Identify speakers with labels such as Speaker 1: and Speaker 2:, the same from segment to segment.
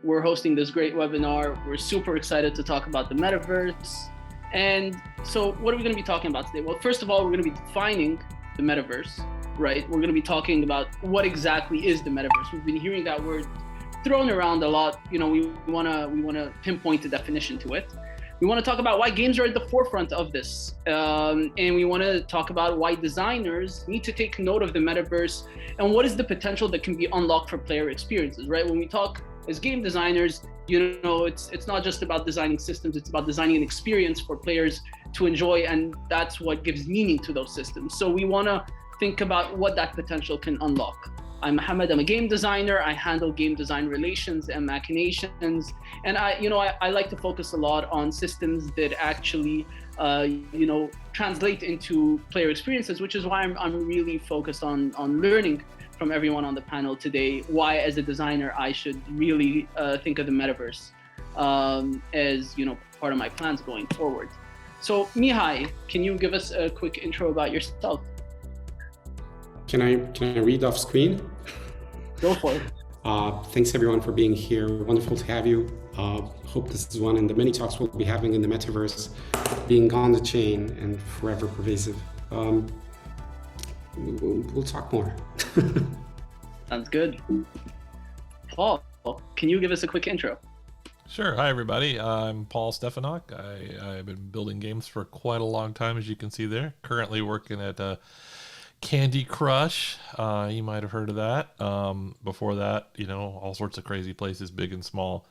Speaker 1: We're hosting this great webinar. We're super excited to talk about the metaverse. And so what are we going to be talking about today? Well, first of all, we're going to be defining the metaverse, right? We're going to be talking about what exactly is the metaverse. We've been hearing that word thrown around a lot. You know, we want to pinpoint a definition to it. We want to talk about why games are at the forefront of this. And we want to talk about why designers need to take note of the metaverse and what is the potential that can be unlocked for player experiences, right? When we talk as game designers, you know, it's not just about designing systems, it's about designing an experience for players to enjoy, and that's what gives meaning to those systems. So we want to think about what that potential can unlock. I'm Mohammed, I'm a game designer. I handle game design relations and Machinations. And I like to focus a lot on systems that actually, translate into player experiences, which is why I'm really focused on learning from everyone on the panel today, why as a designer, I should really think of the metaverse as, part of my plans going forward. So Mihai, can you give us a quick intro about yourself?
Speaker 2: Can I read off screen?
Speaker 1: Go for it.
Speaker 2: Thanks everyone for being here. Wonderful to have you. Hope this is one in the many talks we'll be having in the metaverse, being on the chain and forever pervasive. We'll talk more.
Speaker 1: Sounds good. Paul, can you give us a quick intro?
Speaker 3: Sure. Hi, everybody. I'm Paul Stephanouk. I've been building games for quite a long time, as you can see there. Currently working at Candy Crush. You might have heard of that. Before that, all sorts of crazy places, big and small.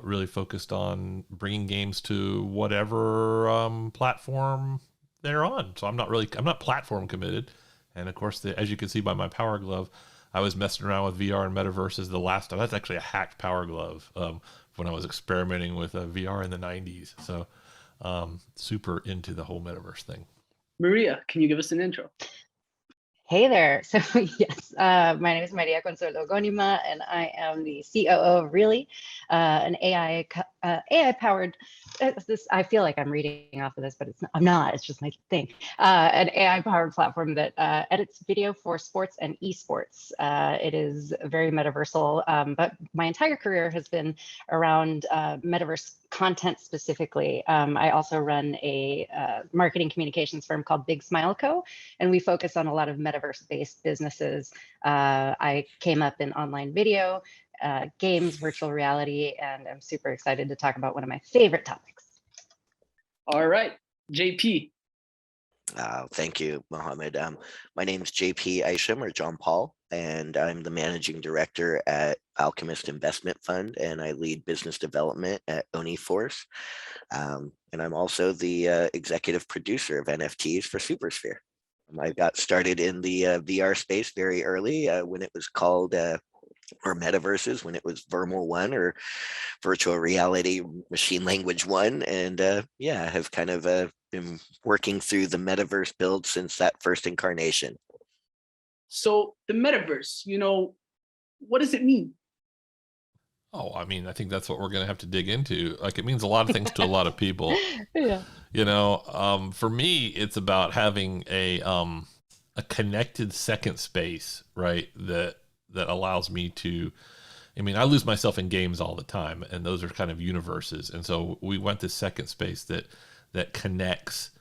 Speaker 3: Really focused on bringing games to whatever platform they're on. So I'm not platform committed. And of course, as you can see by my Power Glove, I was messing around with VR and Metaverses the last time. That's actually a hacked Power Glove when I was experimenting with VR in the 90s. So super into the whole Metaverse thing.
Speaker 1: Maria, can you give us an intro?
Speaker 4: Hey there. So yes, my name is Maria Consuelo Gonima, and I am the COO of Reely, an AI-powered. I feel like I'm reading off of this, but I'm not. It's just my thing. An AI-powered platform that edits video for sports and esports. It is very metaversal, but my entire career has been around metaverse content specifically. I also run a marketing communications firm called Big Smile Co., and we focus on a lot of metaverse-based businesses. I came up in online video, games, virtual reality, and I'm super excited to talk about one of my favorite topics.
Speaker 1: All right, JP.
Speaker 5: Thank you, Mohammed. My name is JP Isham, or John Paul, and I'm the managing director at Alchemist Investment Fund, and I lead business development at Uniforce. And I'm also the executive producer of NFTs for Supersphere. I got started in the VR space very early when it was called, or metaverses, when it was Vermal 1 or virtual reality machine language 1. And I have kind of been working through the metaverse build since that first incarnation.
Speaker 1: So the metaverse, what does it mean?
Speaker 3: Oh, I mean, I think that's what we're going to have to dig into. Like, it means a lot of things to a lot of people.
Speaker 4: Yeah.
Speaker 3: For me, it's about having a connected second space, right? That allows me to, I lose myself in games all the time, and those are kind of universes. And so we want this second space that connects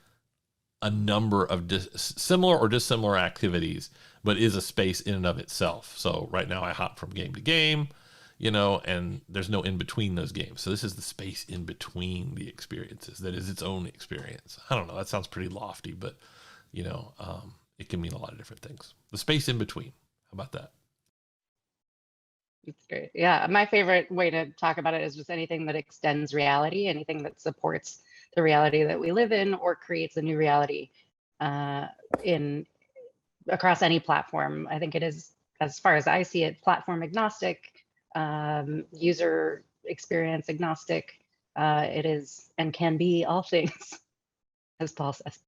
Speaker 3: a number of similar or dissimilar activities, but is a space in and of itself. So right now I hop from game to game, and there's no in between those games. So this is the space in between the experiences that is its own experience. I don't know. That sounds pretty lofty, but it can mean a lot of different things. The space in between. How about that?
Speaker 4: It's great. Yeah, my favorite way to talk about it is just anything that extends reality, anything that supports the reality that we live in or creates a new reality across any platform. I think it is, as far as I see it, platform agnostic, user experience agnostic. It is and can be all things, as Paul says.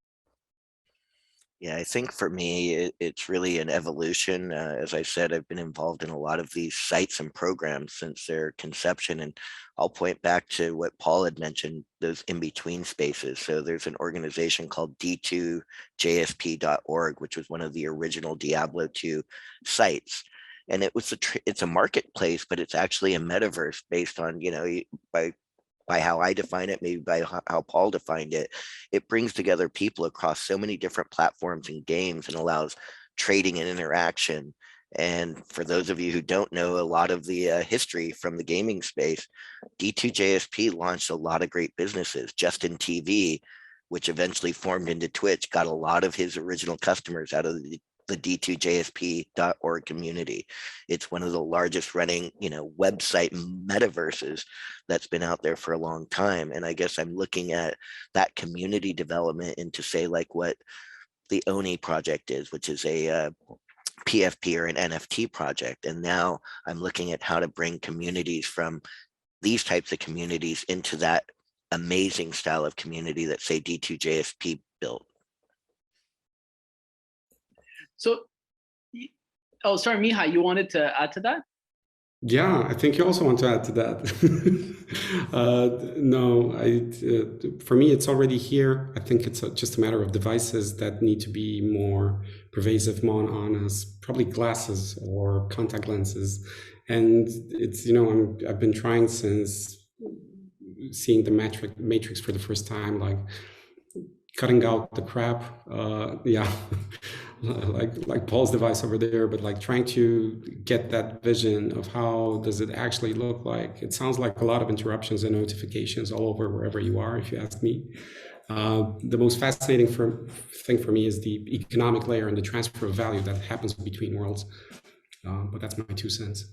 Speaker 5: Yeah, I think for me, it's really an evolution. As I said, I've been involved in a lot of these sites and programs since their conception. And I'll point back to what Paul had mentioned, those in-between spaces. So there's an organization called D2JSP.org, which was one of the original Diablo 2 sites. and it's a marketplace, but it's actually a metaverse based on, by how I define it, maybe by how Paul defined it. It brings together people across so many different platforms and games and allows trading and interaction. And for those of you who don't know a lot of the history from the gaming space, D2JSP launched a lot of great businesses. Justin TV, which eventually formed into Twitch, got a lot of his original customers out of the D2JSP.org community. It's one of the largest running, website metaverses that's been out there for a long time. And I guess I'm looking at that community development into, say, like what the Oni project is, which is a PFP or an NFT project. And now I'm looking at how to bring communities from these types of communities into that amazing style of community that, say, D2JSP built.
Speaker 1: So, oh, sorry, Mihai, you wanted to add to that?
Speaker 2: Yeah, I think you also want to add to that. No, for me, it's already here. I think it's just a matter of devices that need to be more pervasive, more on us, probably glasses or contact lenses. And it's, I've been trying since seeing the Matrix for the first time, like cutting out the crap. Yeah. like Paul's device over there, but like trying to get that vision of how does it actually look like. It sounds like a lot of interruptions and notifications all over wherever you are, if you ask me. The most fascinating thing for me is the economic layer and the transfer of value that happens between worlds. But that's my 2 cents.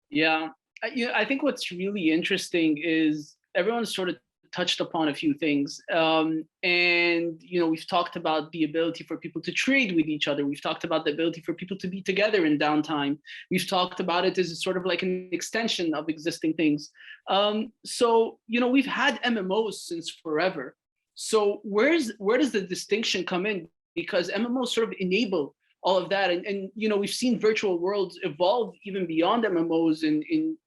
Speaker 1: Yeah, I think what's really interesting is everyone's sort of touched upon a few things. And, we've talked about the ability for people to trade with each other. We've talked about the ability for people to be together in downtime. We've talked about it as sort of like an extension of existing things. So, we've had MMOs since forever. So where does the distinction come in? Because MMOs sort of enable all of that. And we've seen virtual worlds evolve even beyond MMOs in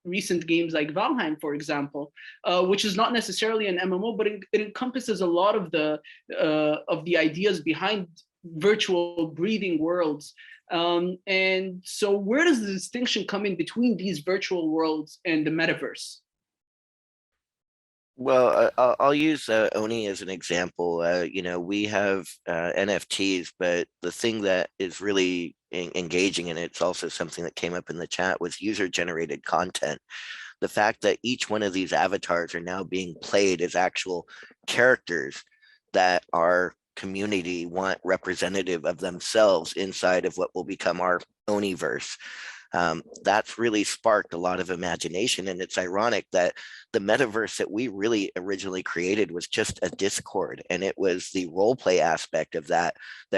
Speaker 1: recent games like Valheim, for example, which is not necessarily an MMO, but it encompasses a lot of the ideas behind virtual breathing worlds. And so where does the distinction come in between these virtual worlds and the metaverse?
Speaker 5: Well, I'll use Oni as an example. We have NFTs, but the thing that is really engaging, and it's also something that came up in the chat, was user-generated content. The fact that each one of these avatars are now being played as actual characters that our community want representative of themselves inside of what will become our Oniverse. That's really sparked a lot of imagination. And it's ironic that the metaverse that we really originally created was just a Discord, and it was the role play aspect of that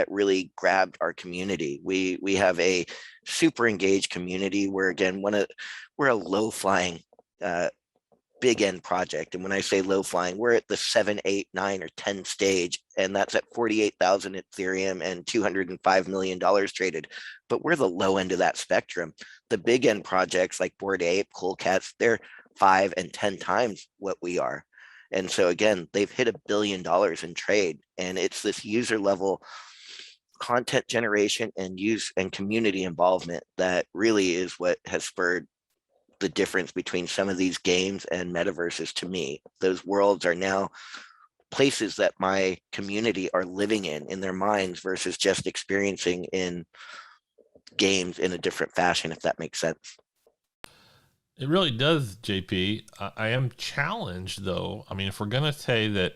Speaker 5: really grabbed our community. We have a super engaged community where, again, we're a low flying big end project. And when I say low flying, we're at the 7, 8, 9, or 10 stage, and that's at 48,000 Ethereum and $205 million traded. But we're the low end of that spectrum. The big end projects like Bored Ape, Cool Cats, they're 5 and 10 times what we are. And so again, they've hit $1 billion in trade, and it's this user level content generation and use and community involvement that really is what has spurred the difference between some of these games and metaverses. To me, those worlds are now places that my community are living in their minds versus just experiencing in games in a different fashion, if that makes sense.
Speaker 3: It really does, JP. I am challenged, though. I mean, if we're going to say that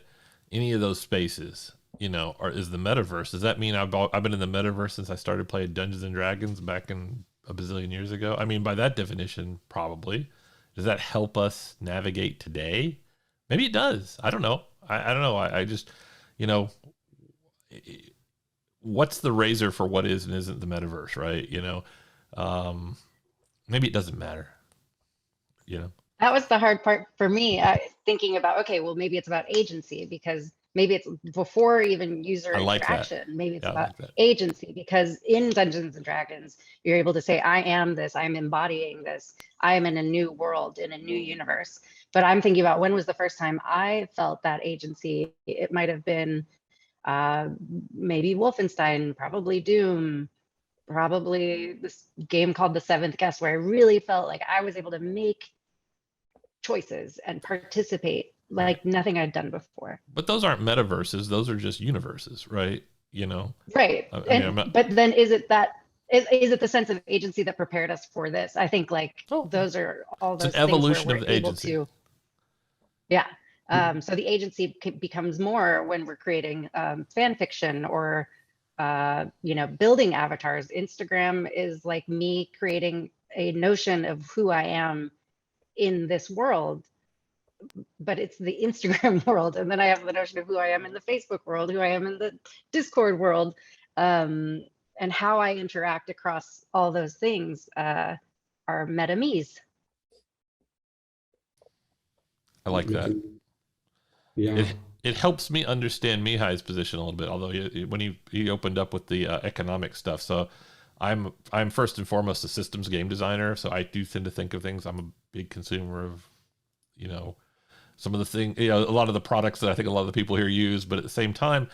Speaker 3: any of those spaces, is the metaverse, does that mean I've been in the metaverse since I started playing Dungeons and Dragons back in a bazillion years ago? I mean, by that definition, probably. Does that help us navigate today? Maybe it does. I don't know. I don't know. I just, what's the razor for what is and isn't the metaverse, right? Maybe it doesn't matter.
Speaker 4: That was the hard part for me, thinking about, okay, well, maybe it's about agency, because maybe it's before even user interaction. Maybe it's about agency, because in Dungeons and Dragons, you're able to say, I am this, I'm embodying this, I am in a new world, in a new universe. But I'm thinking about, when was the first time I felt that agency? It might have been maybe Wolfenstein, probably Doom, probably this game called The Seventh Guest, where I really felt like I was able to make choices and participate like nothing I'd done before.
Speaker 3: But those aren't metaverses; those are just universes, right? You know,
Speaker 4: Right. But then is it the sense of agency that prepared us for this? I think like those are all those
Speaker 3: it's an evolution
Speaker 4: things where
Speaker 3: of
Speaker 4: we're
Speaker 3: the
Speaker 4: able
Speaker 3: agency.
Speaker 4: to, yeah. So the agency becomes more when we're creating fan fiction or building avatars. Instagram is like me creating a notion of who I am in this world, but it's the Instagram world, and then I have the notion of who I am in the Facebook world, who I am in the Discord world, and how I interact across all those things are meta me's.
Speaker 3: I like that.
Speaker 2: Yeah.
Speaker 3: It helps me understand Mihai's position a little bit, although when he opened up with the economic stuff. So I'm first and foremost a systems game designer, so I do tend to think of things. I'm a big consumer of, some of the things, a lot of the products that I think a lot of the people here use, but at the same time,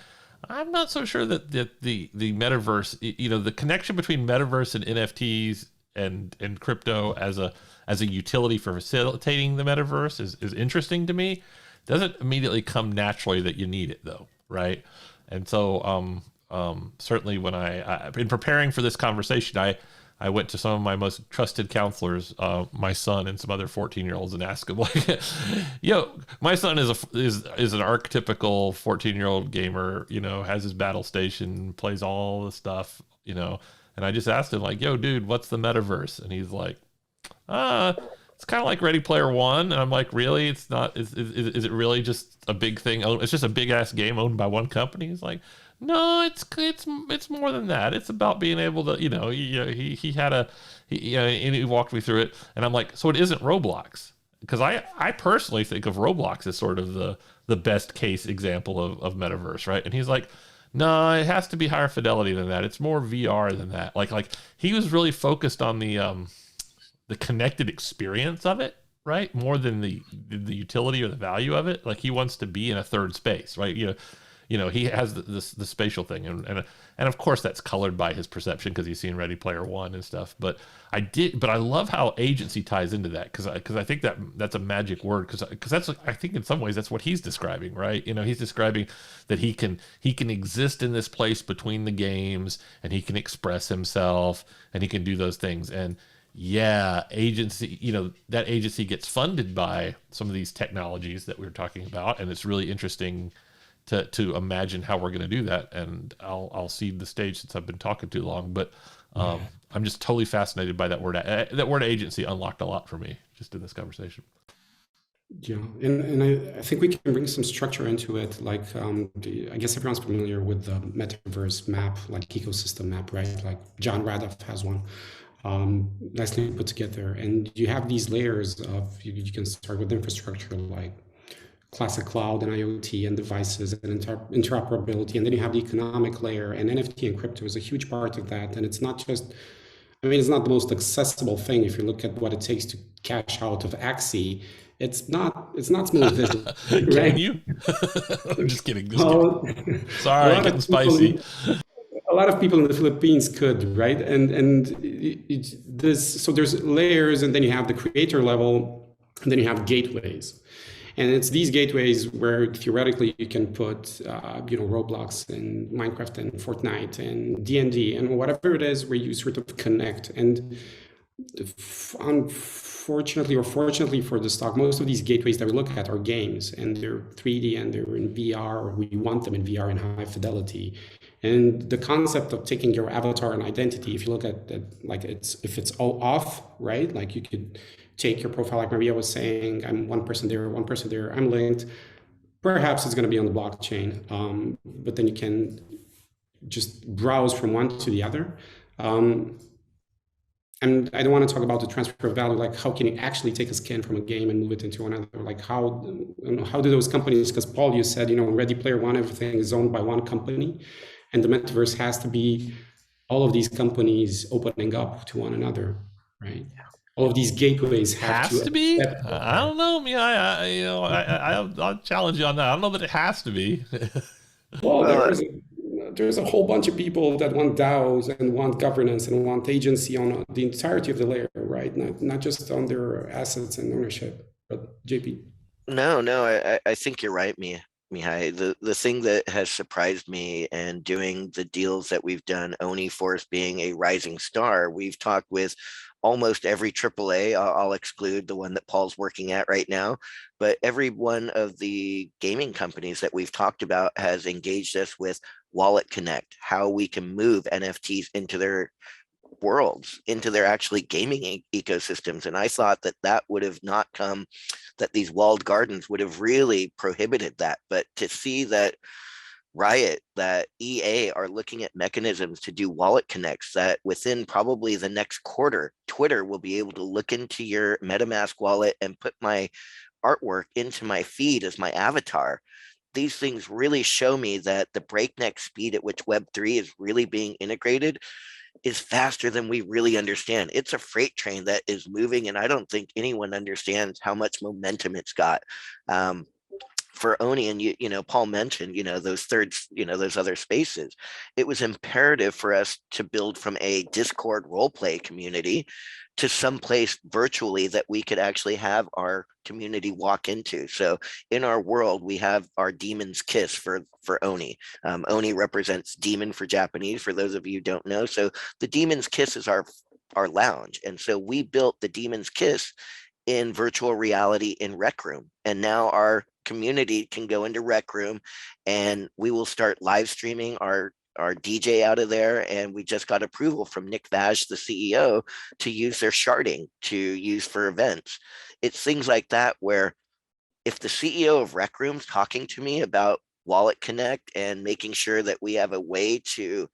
Speaker 3: I'm not so sure that the metaverse, the connection between metaverse and NFTs and crypto as a utility for facilitating the metaverse is interesting to me. Doesn't immediately come naturally that you need it though, right? And so certainly when I in preparing for this conversation, I went to some of my most trusted counselors, my son and some other 14-year-olds, and asked them like, my son is an archetypical 14-year-old gamer, has his battle station, plays all the stuff, and I just asked him like, dude, what's the metaverse? And he's like, it's kind of like Ready Player One. And I'm like, really? It's not, is it really just a big thing? It's just a big ass game owned by one company. He's like, no, it's more than that. It's about being able to, he walked me through it, and I'm like, so it isn't Roblox? Because I personally think of Roblox as sort of the best case example of metaverse, right? And he's like, no, it has to be higher fidelity than that. It's more VR than that. Like he was really focused on the connected experience of it, right? More than the utility or the value of it. Like he wants to be in a third space, right? He has the spatial thing, and of course that's colored by his perception because he's seen Ready Player One and stuff. But I love how agency ties into that because I think that's a magic word because that's, I think in some ways that's what he's describing, right? He's describing that he can exist in this place between the games, and he can express himself, and he can do those things. And yeah, agency, that agency gets funded by some of these technologies that we were talking about, and it's really interesting to imagine how we're going to do that. And I'll cede the stage since I've been talking too long, but I'm just totally fascinated by that word. That word agency unlocked a lot for me just in this conversation.
Speaker 2: Yeah, and I think we can bring some structure into it. Like, I guess everyone's familiar with the Metaverse map, like ecosystem map, right? Like John Radoff has one, nicely put together. And you have these layers of, you can start with infrastructure, like classic cloud and IoT and devices and interoperability. And then you have the economic layer, and NFT and crypto is a huge part of that. And it's not just, it's not the most accessible thing. If you look at what it takes to cash out of Axie, it's not smooth visible.
Speaker 3: Can
Speaker 2: right?
Speaker 3: you? I'm just kidding. Kidding. Sorry, getting spicy.
Speaker 2: A lot of people in the Philippines could, right? And so there's layers, and then you have the creator level, and then you have gateways. And it's these gateways where theoretically you can put, Roblox and Minecraft and Fortnite and D&D and whatever it is, where you sort of connect. And unfortunately or fortunately for the stock, most of these gateways that we look at are games, and they're 3D and they're in VR, or we want them in VR in high fidelity. And the concept of taking your avatar and identity, if you look at like if it's all off, right? Like you could take your profile, like Maria was saying, I'm one person there, I'm linked. Perhaps it's going to be on the blockchain, but then you can just browse from one to the other. And I don't want to talk about the transfer of value, like how can you actually take a skin from a game and move it into another? Like how do those companies, because Paul, you said, in Ready Player One, everything is owned by one company, and the metaverse has to be all of these companies opening up to one another, right? All of these gateways have
Speaker 3: to be. I don't know. I'll challenge you on that. I don't know that it has to be.
Speaker 2: Well, there's a whole bunch of people that want DAOs and want governance and want agency on the entirety of the layer, right? Not just on their assets and ownership. But JP.
Speaker 5: No, I think you're right, Mihai. The thing that has surprised me and doing the deals that we've done, Oni Force being a rising star, we've talked with almost every AAA. I'll exclude the one that Paul's working at right now, but every one of the gaming companies that we've talked about has engaged us with Wallet Connect, how we can move NFTs into their worlds, into their actually gaming ecosystems. And I thought that that would have not come, that these walled gardens would have really prohibited that. But to see that Riot, that EA are looking at mechanisms to do wallet connects, that within probably the next quarter, Twitter will be able to look into your MetaMask wallet and put my artwork into my feed as my avatar. These things really show me that the breakneck speed at which Web3 is really being integrated is faster than we really understand. It's a freight train that is moving, and I don't think anyone understands how much momentum it's got. For Oni, and Paul mentioned, those those other spaces. It was imperative for us to build from a Discord roleplay community to someplace virtually that we could actually have our community walk into. So in our world, we have our Demon's Kiss for Oni. Oni represents demon for Japanese, for those of you who don't know. So the Demon's Kiss is our lounge. And so we built the Demon's Kiss in virtual reality in Rec Room. And now our community can go into Rec Room, and we will start live streaming our DJ out of there. And we just got approval from Nick Vaj, the CEO, to use their sharding to use for events. It's things like that where if the CEO of Rec Room's talking to me about Wallet Connect and making sure that we have a way to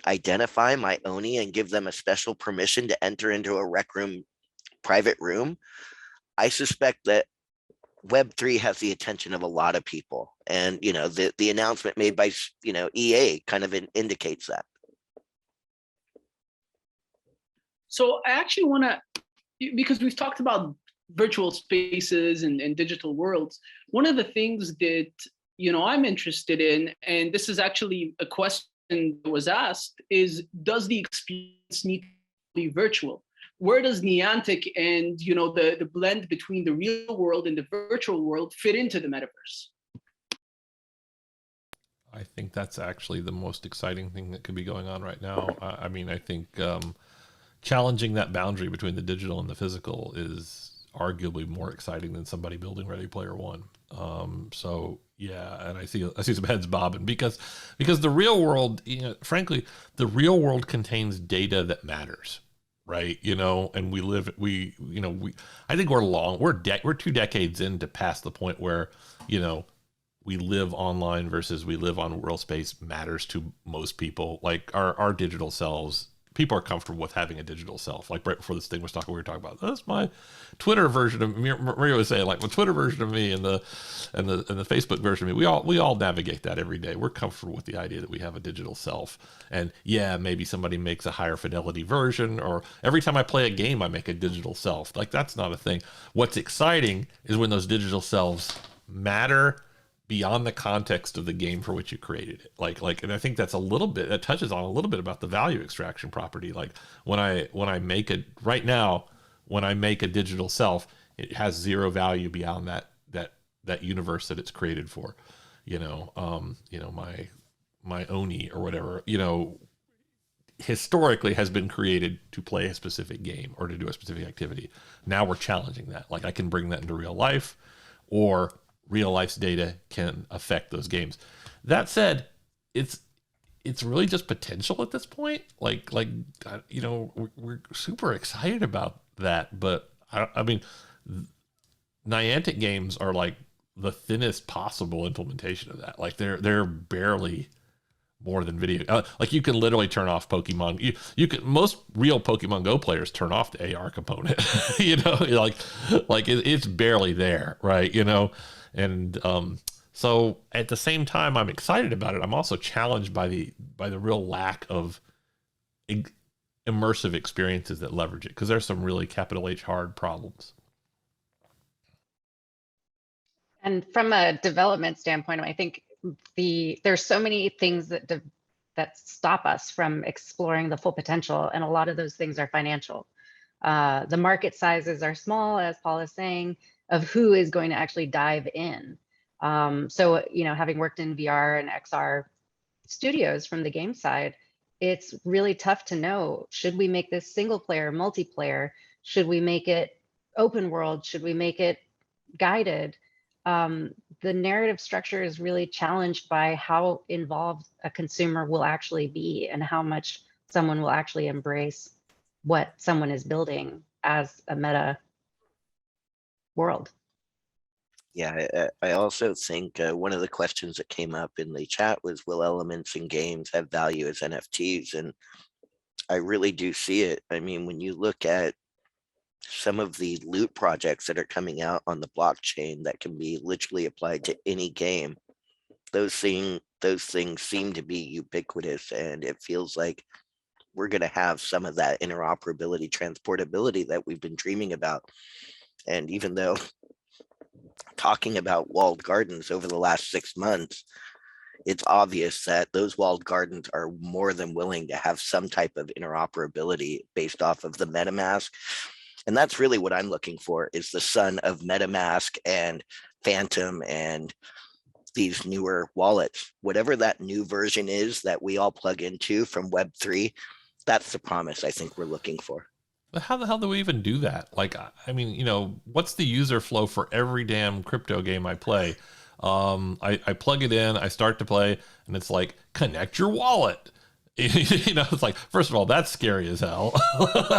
Speaker 5: identify my Oni and give them a special permission to enter into a Rec Room private room, I suspect that Web3 has the attention of a lot of people. And, the announcement made by, EA kind of indicates that.
Speaker 1: So I actually want to, because we've talked about virtual spaces and digital worlds, one of the things that, I'm interested in, and this is actually a question that was asked, is does the experience need to be virtual? Where does Niantic and the blend between the real world and the virtual world fit into the metaverse?
Speaker 3: I think that's actually the most exciting thing that could be going on right now. I mean, I think challenging that boundary between the digital and the physical is arguably more exciting than somebody building Ready Player One. So yeah, and I see some heads bobbing because the real world, frankly, the real world contains data that matters. Right. And I think we're 2 decades in to past the point where, we live online versus we live on world space matters to most people. Like our digital selves, people are comfortable with having a digital self. Like right before this thing we were talking about, that's my Twitter version of me. Maria was saying, like, my Twitter version of me and the Facebook version of me. We all navigate that every day. We're comfortable with the idea that we have a digital self. And yeah, maybe somebody makes a higher fidelity version, or every time I play a game, I make a digital self. Like, that's not a thing. What's exciting is when those digital selves matter beyond the context of the game for which you created it. Like, and I think that touches on a little bit about the value extraction property. Like when I make a digital self, it has zero value beyond that universe that it's created for. My Oni or whatever, historically has been created to play a specific game or to do a specific activity. Now we're challenging that. Like, I can bring that into real life, or real life's data can affect those games. That said, it's really just potential at this point. We're super excited about that, but I mean, Niantic games are like the thinnest possible implementation of that. Like they're barely more than video. Like, you can literally turn off Pokemon. Most real Pokemon Go players turn off the AR component. It's barely there, right? And so at the same time, I'm excited about it. I'm also challenged by the real lack of immersive experiences that leverage it, because there's some really capital H hard problems.
Speaker 4: And from a development standpoint, I think there's so many things that stop us from exploring the full potential, and a lot of those things are financial. The market sizes are small, as Paul is saying, of who is going to actually dive in. So, having worked in VR and XR studios from the game side, it's really tough to know, should we make this single player, multiplayer? Should we make it open world? Should we make it guided? The narrative structure is really challenged by how involved a consumer will actually be and how much someone will actually embrace what someone is building as a meta world.
Speaker 5: Yeah, I also think one of the questions that came up in the chat was, will elements in games have value as NFTs? And I really do see it. I mean, when you look at some of the loot projects that are coming out on the blockchain that can be literally applied to any game, those things seem to be ubiquitous, and it feels like we're going to have some of that interoperability, transportability that we've been dreaming about. And even though talking about walled gardens over the last 6 months, it's obvious that those walled gardens are more than willing to have some type of interoperability based off of the MetaMask. And that's really what I'm looking for, is the son of MetaMask and Phantom and these newer wallets. Whatever that new version is that we all plug into from Web3, that's the promise I think we're looking for.
Speaker 3: But how the hell do we even do that? Like, I mean, what's the user flow for every damn crypto game I play? I plug it in, I start to play, and it's like, connect your wallet. It's like, first of all, that's scary as hell.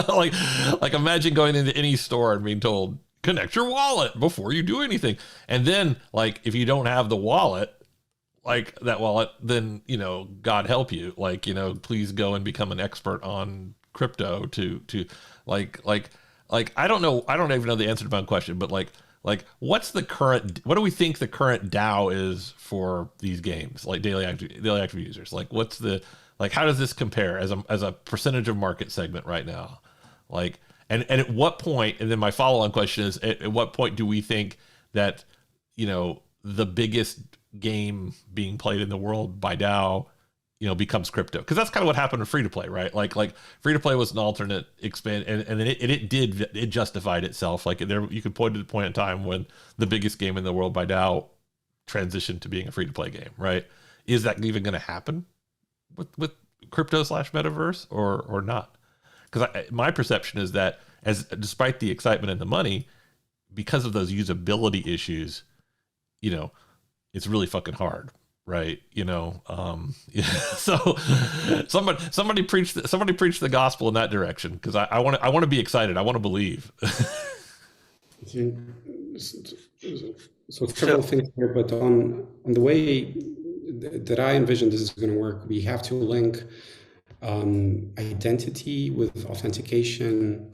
Speaker 3: like imagine going into any store and being told, connect your wallet before you do anything. And then, like, if you don't have the wallet, like that wallet, then, God help you. Like, please go and become an expert on crypto to like, I don't know. I don't even know the answer to my question, but like, what do we think the current DAO is for these games? Like daily active users? Like, how does this compare as a percentage of market segment right now? Like, and at what point, and then my follow-on question is, at what point do we think that, the biggest game being played in the world by DAO, becomes crypto? Because that's kind of what happened with free-to-play, right? Like free-to-play was an alternate expand, and then it justified itself. Like you could point to the point in time when the biggest game in the world by DAO transitioned to being a free-to-play game, right? Is that even going to happen with crypto / metaverse or not? Because my perception is that despite the excitement and the money, because of those usability issues, it's really fucking hard, right? So somebody preach the gospel in that direction, because I want to be excited. I want to believe.
Speaker 2: So several things here, but on the way that I envision this is going to work, we have to link identity with authentication,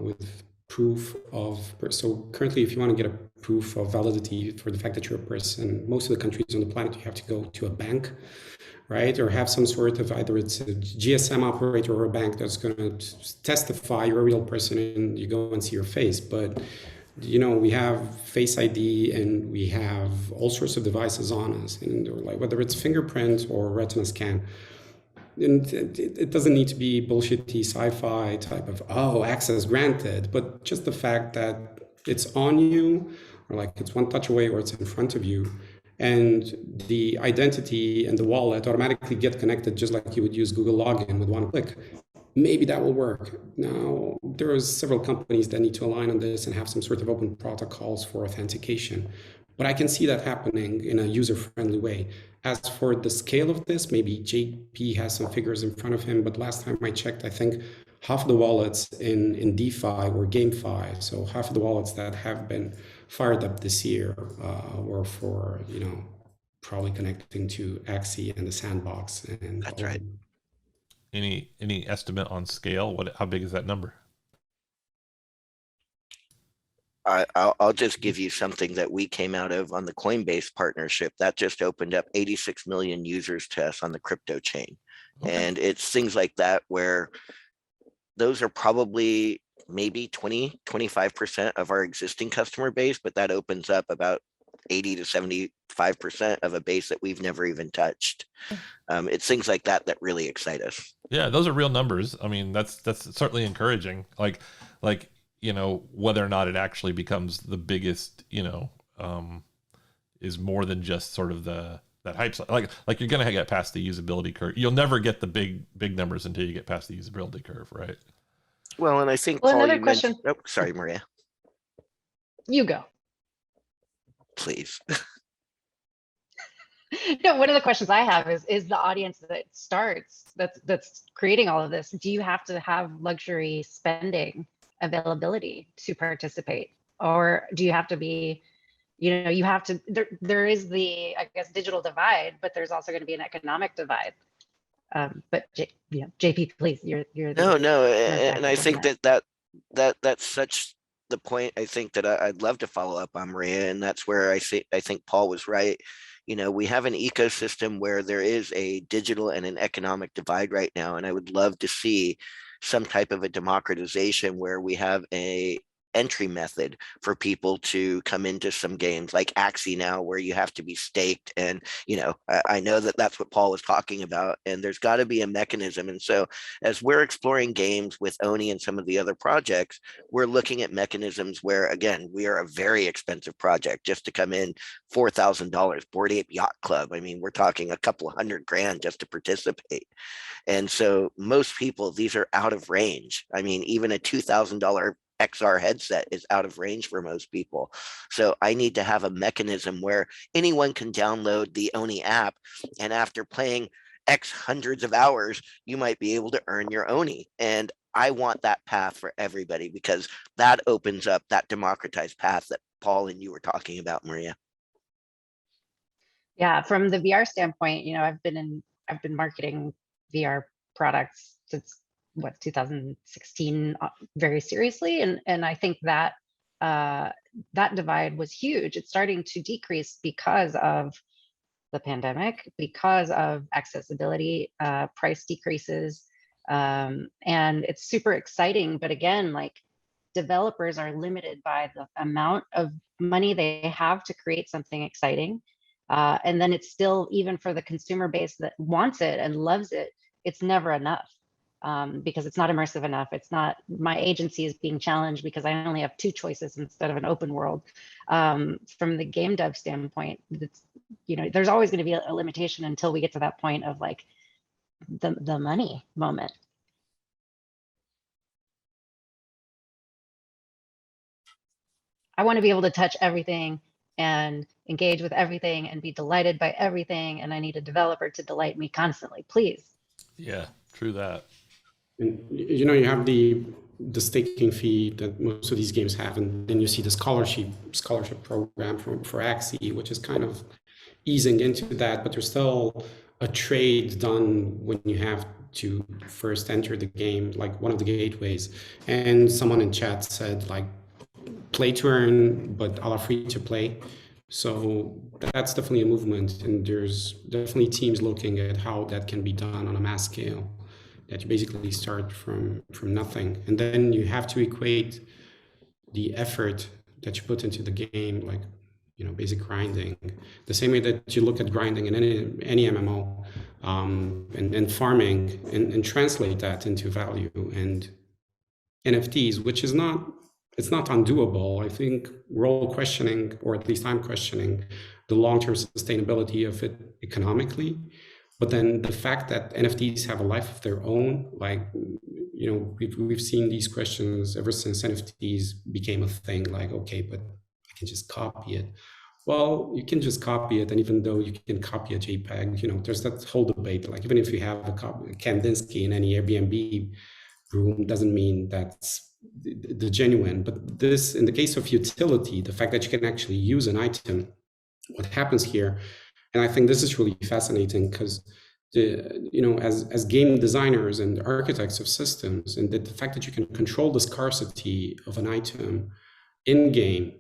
Speaker 2: with proof of. So currently, if you want to get a proof of validity for the fact that you're a person, most of the countries on the planet, you have to go to a bank, right? Or have some sort of, either it's a GSM operator or a bank that's going to testify you're a real person and you go and see your face. But we have Face ID and we have all sorts of devices on us, and like whether it's fingerprint or retina scan. And it doesn't need to be bullshitty sci-fi type of, access granted, but just the fact that it's on you, or like it's one touch away, or it's in front of you, and the identity and the wallet automatically get connected, just like you would use Google login with one click. Maybe that will work. Now, there are several companies that need to align on this and have some sort of open protocols for authentication. But I can see that happening in a user-friendly way. As for the scale of this, maybe JP has some figures in front of him, but last time I checked, I think half of the wallets in DeFi were GameFi. So half of the wallets that have been fired up this year were for, probably connecting to Axie and the Sandbox. And
Speaker 5: that's right.
Speaker 3: Any estimate on scale? How big is that number?
Speaker 5: I'll just give you something that we came out of on the Coinbase partnership that just opened up 86 million users to us on the crypto chain. Okay. And it's things like that where those are probably maybe 20-25% of our existing customer base, but that opens up about 80 to 75% of a base that we've never even touched. It's things like that that really excite us.
Speaker 3: Yeah, those are real numbers. I mean, that's certainly encouraging. Like, you know, whether or not it actually becomes the biggest, you know, is more than just sort of that hype. Like you're gonna get past the usability curve. You'll never get the big numbers until you get past the usability curve, right?
Speaker 5: Well, and I think
Speaker 4: Well,
Speaker 5: Paul,
Speaker 4: another
Speaker 5: you
Speaker 4: question.
Speaker 5: mentioned. Oh, sorry, Maria.
Speaker 4: You go.
Speaker 5: Please.
Speaker 4: No, one of the questions I have is the audience that starts, that's creating all of this. Do you have to have luxury spending availability to participate, or do you have to be, you know, you have to? There is the, I guess, digital divide, but there's also going to be an economic divide. But yeah, JP, please, you're
Speaker 5: No,
Speaker 4: the
Speaker 5: and I think that's such the point. I think that I'd love to follow up on, Maria, and that's where I think Paul was right. You know, we have an ecosystem where there is a digital and an economic divide right now, and I would love to see some type of a democratization where we have a entry method for people to come into some games like Axie now, where you have to be staked. And, you know, I know that that's what Paul was talking about, and there's got to be a mechanism. And so as we're exploring games with Oni and some of the other projects, we're looking at mechanisms where, again, we are a very expensive project just to come in. $4,000 Bored Ape Yacht Club. I mean, we're talking a couple $100,000 just to participate. And so most people, these are out of range. I mean, even a $2,000 XR headset is out of range for most people. So I need to have a mechanism where anyone can download the Oni app, and after playing X hundreds of hours, you might be able to earn your Oni. And I want that path for everybody, because that opens up that democratized path that Paul and you were talking about, Maria.
Speaker 4: Yeah, from the VR standpoint, you know, I've been marketing VR products since 2016 very seriously, and I think that that divide was huge. It's starting to decrease because of the pandemic, because of accessibility, price decreases, and it's super exciting. But again, like, developers are limited by the amount of money they have to create something exciting, and then it's still, even for the consumer base that wants it and loves it, it's never enough. Because it's not immersive enough. It's not, my agency is being challenged because I only have 2 choices instead of an open world. From the game dev standpoint, it's, you know, there's always going to be a limitation until we get to that point of like the money moment. I want to be able to touch everything and engage with everything and be delighted by everything, and I need a developer to delight me constantly, please.
Speaker 3: Yeah, true that.
Speaker 2: And, you know, you have the staking fee that most of these games have, and then you see the scholarship program for Axie, which is kind of easing into that, but there's still a trade done when you have to first enter the game, like one of the gateways. And someone in chat said, like, play to earn, but a la free to play. So that's definitely a movement, and there's definitely teams looking at how that can be done on a mass scale, that you basically start from nothing, and then you have to equate the effort that you put into the game, like, you know, basic grinding, the same way that you look at grinding in any MMO, and farming, and translate that into value. And NFTs, which is not, it's not undoable. I think we're all questioning, or at least I'm questioning, the long-term sustainability of it economically. But then the fact that NFTs have a life of their own, like, you know, we've seen these questions ever since NFTs became a thing, like, okay, but I can just copy it. Well, you can just copy it, and even though you can copy a JPEG, you know, there's that whole debate. Like, even if you have a Kandinsky in any Airbnb room, doesn't mean that's the genuine. But this, in the case of utility, the fact that you can actually use an item, what happens here, and I think this is really fascinating, because you know, as game designers and architects of systems, and the fact that you can control the scarcity of an item in game,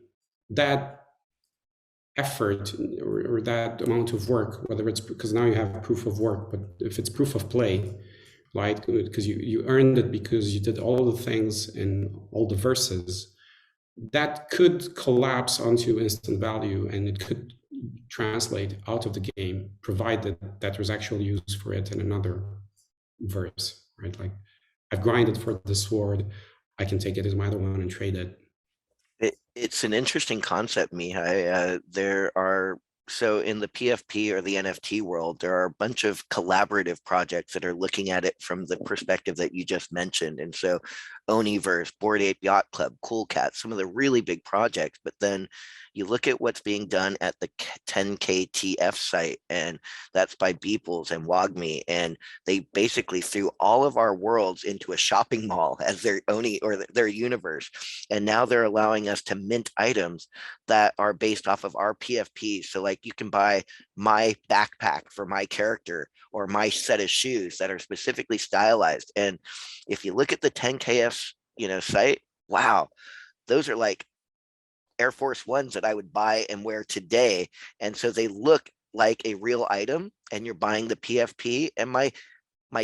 Speaker 2: that effort, or that amount of work, whether it's because now you have proof of work, but if it's proof of play, right, because you earned it because you did all the things in all the verses, that could collapse onto instant value, and it could translate out of the game, provided that there's actual use for it in another verse, right? Like, I've grinded for the sword, I can take it as my other one and trade it.
Speaker 5: It's an interesting concept, Mihai. So in the PFP or the NFT world, there are a bunch of collaborative projects that are looking at it from the perspective that you just mentioned. And so Oniverse, Bored Ape Yacht Club, Cool Cat, some of the really big projects. But then you look at what's being done at the 10KTF site, and that's by Beeples and Wogme. And they basically threw all of our worlds into a shopping mall as their Oni or their universe. And now they're allowing us to mint items that are based off of our PFP. So like you can buy my backpack for my character or my set of shoes that are specifically stylized. And if you look at the 10KF, site, wow, those are like Air Force Ones that I would buy and wear today. And so they look like a real item, and you're buying the PFP. And my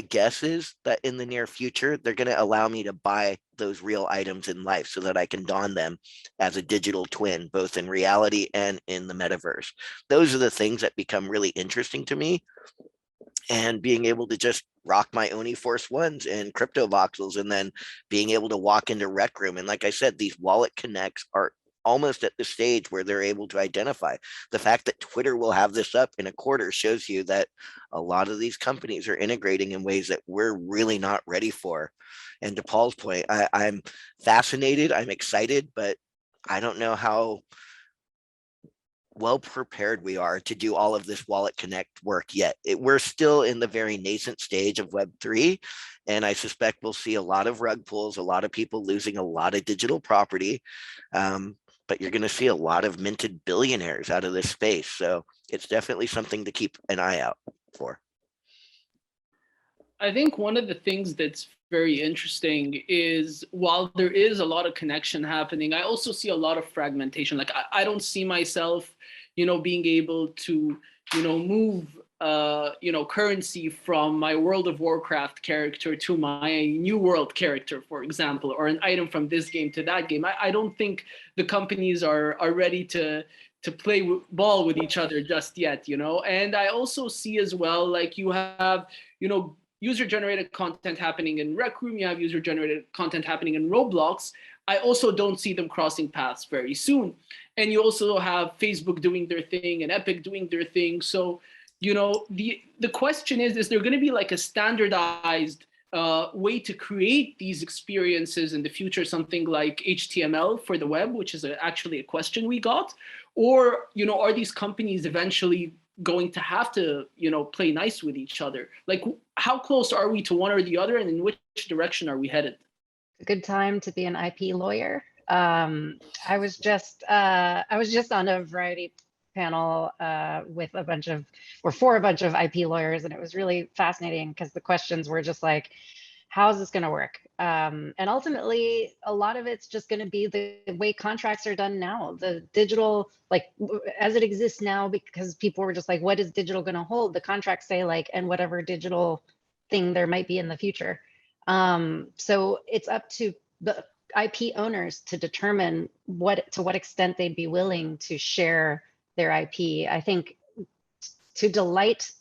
Speaker 5: guess is that in the near future, they're going to allow me to buy those real items in life so that I can don them as a digital twin, both in reality and in the metaverse. Those are the things that become really interesting to me. And being able to just rock my Oni Force Ones and crypto voxels, and then being able to walk into Rec Room. And like I said, these wallet connects are almost at the stage where they're able to identify. The fact that Twitter will have this up in a quarter shows you that a lot of these companies are integrating in ways that we're really not ready for. And to Paul's point, I'm fascinated, I'm excited, but I don't know how well prepared we are to do all of this wallet connect work yet. We're still in the very nascent stage of Web3, and I suspect we'll see a lot of rug pulls, a lot of people losing a lot of digital property. But you're going to see a lot of minted billionaires out of this space. So it's definitely something to keep an eye out for.
Speaker 1: I think one of the things that's very interesting is, while there is a lot of connection happening, I also see a lot of fragmentation. Like I don't see myself, being able to, move, currency from my World of Warcraft character to my New World character, for example, or an item from this game to that game. I don't think the companies are ready to play ball with each other just yet, And I also see as well, like you have, user-generated content happening in Rec Room, you have user-generated content happening in Roblox. I also don't see them crossing paths very soon. And you also have Facebook doing their thing and Epic doing their thing. So, the question is there going to be like a standardized way to create these experiences in the future, something like HTML for the web, which is actually a question we got? Or, are these companies eventually going to have to, play nice with each other? Like, how close are we to one or the other, and in which direction are we headed?
Speaker 4: A good time to be an IP lawyer. I was just on a variety panel for a bunch of IP lawyers, and it was really fascinating because the questions were just like, how is this going to work? And ultimately, a lot of it's just going to be the way contracts are done now. The digital, like as it exists now, because people were just like, what is digital going to hold? The contracts say like, and whatever digital thing there might be in the future. So it's up to the IP owners to determine to what extent they'd be willing to share their IP. I think to delight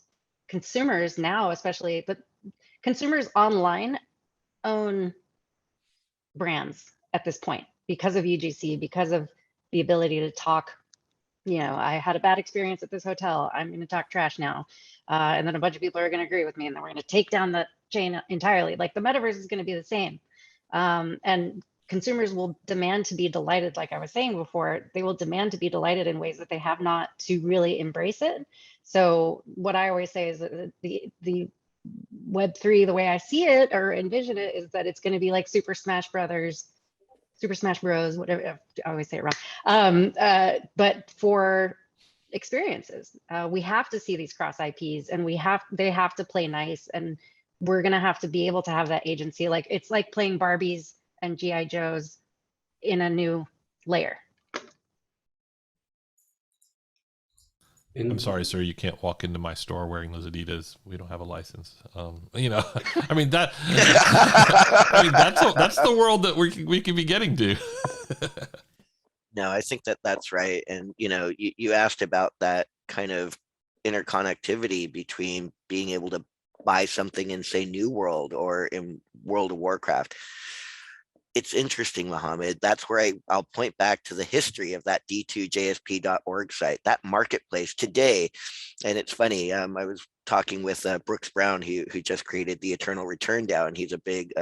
Speaker 4: consumers now, especially, but consumers online own brands at this point because of UGC, because of the ability to talk. I had a bad experience at this hotel, I'm going to talk trash now. And then a bunch of people are going to agree with me, and then we're going to take down the chain entirely. Like the metaverse is going to be the same. And consumers will demand to be delighted. Like I was saying before, they will demand to be delighted in ways that they have not to really embrace it. So what I always say is that the Web3, the way I see it or envision it, is that it's going to be like Super Smash Bros, whatever, I always say it wrong. But for experiences, we have to see these cross IPs, and they have to play nice, and we're going to have to be able to have that agency. Like it's like playing Barbies and GI Joes in a new layer.
Speaker 3: I'm sorry, sir. You can't walk into my store wearing those Adidas. We don't have a license. I mean that. I mean that's the world that we could be getting to.
Speaker 5: No, I think that that's right. And, you asked about that kind of interconnectivity between being able to buy something in, say, New World or in World of Warcraft. It's interesting, Mohammed. That's where I'll point back to the history of that d2jsp.org site, that marketplace today. And it's funny, I was talking with Brooks Brown, who just created the Eternal Return DAO, and he's a big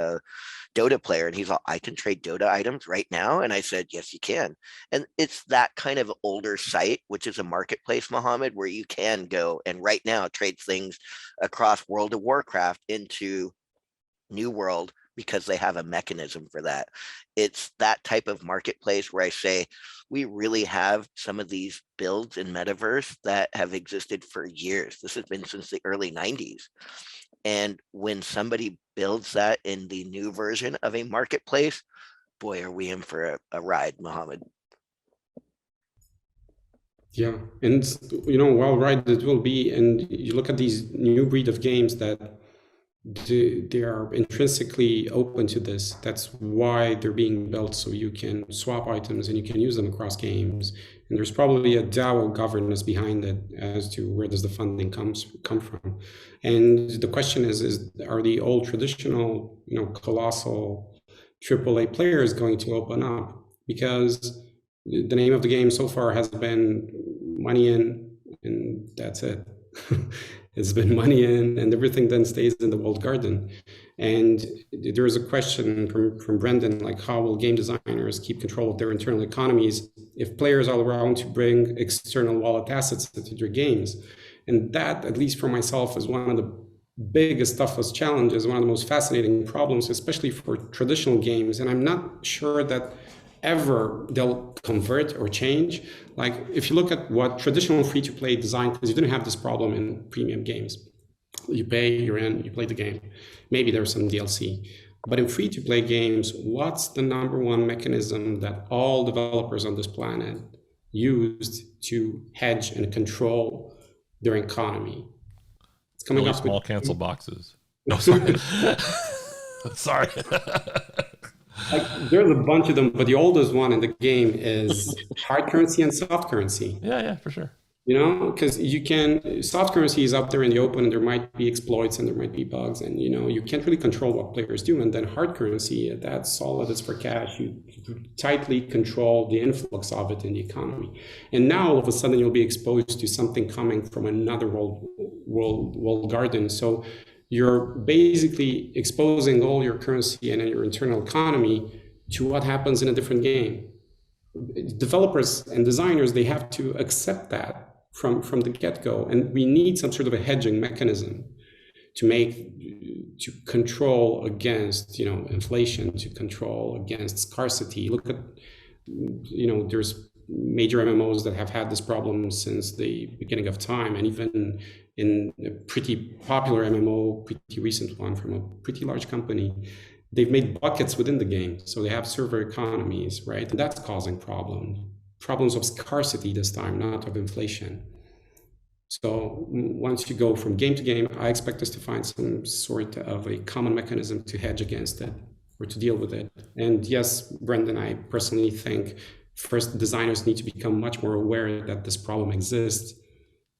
Speaker 5: Dota player. And he's like, I can trade Dota items right now. And I said, yes, you can. And it's that kind of older site, which is a marketplace, Mohammed, where you can go and right now trade things across World of Warcraft into New World, because they have a mechanism for that. It's that type of marketplace where I say we really have some of these builds in Metaverse that have existed for years. This has been since the early 90s. And when somebody builds that in the new version of a marketplace, boy, are we in for a ride, Mohammed.
Speaker 2: Yeah, and well, right, it will be. And you look at these new breed of games that they are intrinsically open to this. That's why they're being built, so you can swap items and you can use them across games. And there's probably a DAO governance behind it as to where does the funding come from. And the question is are the old traditional, colossal AAA players going to open up? Because the name of the game so far has been money in, and that's it. It's been money in, and everything then stays in the walled garden. And there is a question from Brendan, like, how will game designers keep control of their internal economies if players are around to bring external wallet assets into their games? And that, at least for myself, is one of the biggest, toughest challenges, one of the most fascinating problems, especially for traditional games. And I'm not sure that ever they'll convert or change. Like, if you look at what traditional free-to-play design, because you didn't have this problem in premium games. You pay, you're in, you play the game. Maybe there's some DLC. But in free-to-play games, what's the number one mechanism that all developers on this planet used to hedge and control their economy? It's coming
Speaker 3: Really
Speaker 2: up
Speaker 3: small
Speaker 2: with
Speaker 3: cancel boxes. No, sorry. Sorry.
Speaker 2: Like, there's a bunch of them, but the oldest one in the game is hard currency and soft currency.
Speaker 3: Yeah, for sure.
Speaker 2: Because soft currency is out there in the open, and there might be exploits and there might be bugs, and you can't really control what players do. And then hard currency, that's solid, it's for cash. You tightly control the influx of it in the economy. And now all of a sudden you'll be exposed to something coming from another walled garden. So you're basically exposing all your currency and your internal economy to what happens in a different game. Developers and designers, they have to accept that from the get-go, and we need some sort of a hedging mechanism to control against inflation, to control against scarcity. Look at there's major MMOs that have had this problem since the beginning of time, and even in a pretty popular MMO, pretty recent one from a pretty large company, they've made buckets within the game, so they have server economies, right? And that's causing problems of scarcity this time, not of inflation. So once you go from game to game, I expect us to find some sort of a common mechanism to hedge against it or to deal with it. And yes, Brendan, I personally think first designers need to become much more aware that this problem exists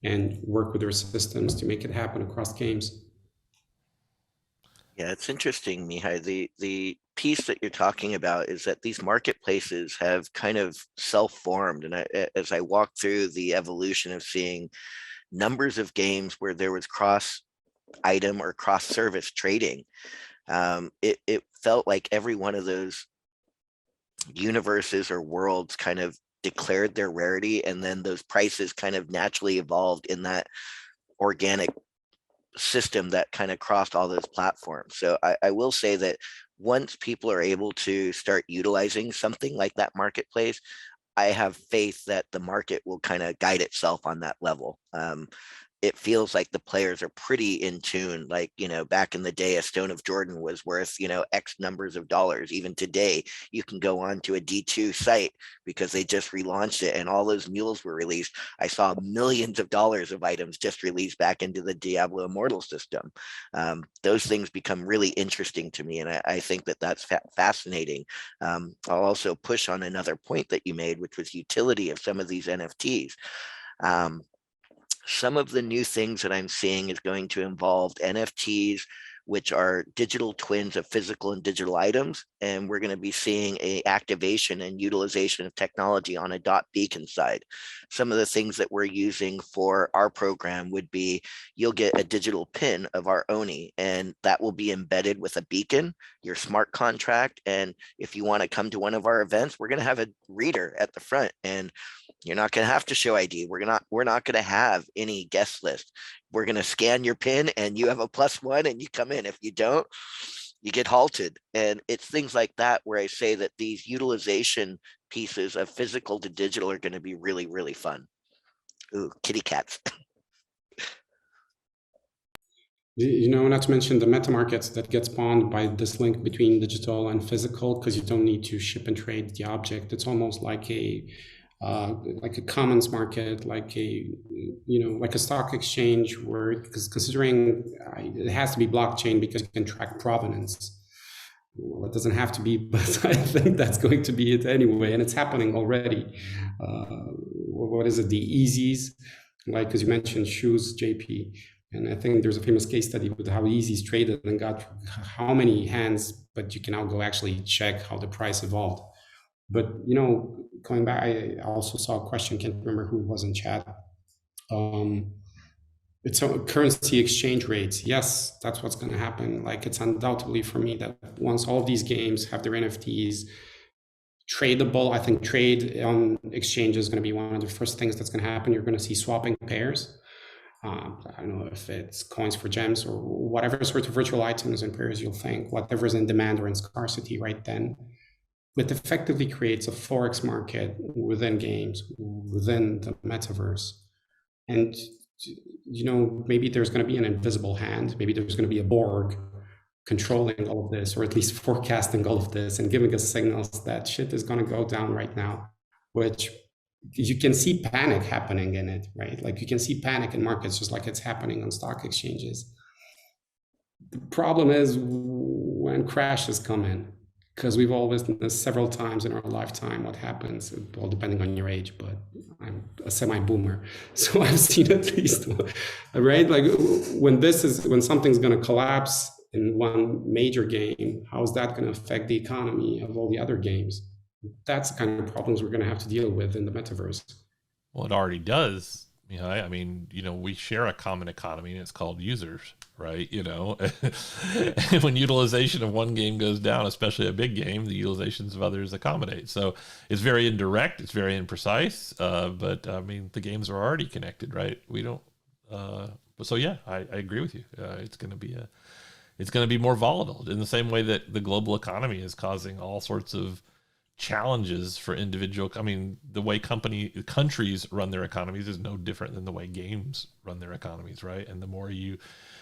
Speaker 2: and work with their systems to make it happen across games.
Speaker 5: Yeah, it's interesting, Mihai. The piece that you're talking about is that these marketplaces have kind of self-formed. And as I walk through the evolution of seeing numbers of games where there was cross-item or cross-service trading, it felt like every one of those universes or worlds kind of declared their rarity, and then those prices kind of naturally evolved in that organic system that kind of crossed all those platforms. So I will say that once people are able to start utilizing something like that marketplace, I have faith that the market will kind of guide itself on that level. it feels like the players are pretty in tune. Like, back in the day, a stone of Jordan was worth, X numbers of dollars. Even today, you can go on to a D2 site because they just relaunched it and all those mules were released. I saw millions of dollars of items just released back into the Diablo Immortal system. Those things become really interesting to me. And I think that that's fascinating. I'll also push on another point that you made, which was utility of some of these NFTs. Some of the new things that I'm seeing is going to involve NFTs, which are digital twins of physical and digital items. And we're going to be seeing a activation and utilization of technology on a dot beacon side. Some of the things that we're using for our program would be, you'll get a digital pin of our Oni, and that will be embedded with a beacon, your smart contract. And if you want to come to one of our events, we're going to have a reader at the front, and you're not going to have to show ID. We're not going to have any guest list. We're going to scan your pin and you have a +1 and you come in. If you don't, you get halted. And it's things like that where I say that these utilization pieces of physical to digital are going to be really, really fun. Ooh, kitty cats.
Speaker 2: Not to mention the meta markets that get spawned by this link between digital and physical, because you don't need to ship and trade the object. It's almost like a commons market, like a stock exchange, where, because considering it has to be blockchain because you can track provenance. Well, it doesn't have to be, but I think that's going to be it anyway, and it's happening already. What is it? The Yeezys, like, because you mentioned shoes, JP, and I think there's a famous case study with how Yeezys traded and got how many hands, but you can now go actually check how the price evolved. But, going back, I also saw a question, can't remember who was in chat. It's currency exchange rates. Yes, that's what's going to happen. Like, it's undoubtedly for me that once all of these games have their NFTs tradable, I think trade on exchange is going to be one of the first things that's going to happen. You're going to see swapping pairs. I don't know if it's coins for gems or whatever sort of virtual items and pairs you'll think, whatever's in demand or in scarcity right then. It effectively creates a forex market within games, within the metaverse. And, maybe there's going to be an invisible hand. Maybe there's going to be a Borg controlling all of this, or at least forecasting all of this and giving us signals that shit is going to go down right now, which you can see panic happening in it, right? Like, you can see panic in markets just like it's happening on stock exchanges. The problem is when crashes come in, because we've all witnessed several times in our lifetime what happens, well, depending on your age, but I'm a semi-boomer, so I've seen at least one, right? Like, when something's going to collapse in one major game, how is that going to affect the economy of all the other games? That's the kind of problems we're going to have to deal with in the metaverse.
Speaker 3: Well, it already does. We share a common economy, and it's called users, right? And when utilization of one game goes down, especially a big game, the utilizations of others accommodate. So it's very indirect, it's very imprecise, but the games are already connected, right? We don't. So yeah, I agree with you. It's going to be more volatile in the same way that the global economy is causing all sorts of challenges for individual. The way countries run their economies is no different than the way games run their economies, right? And the more you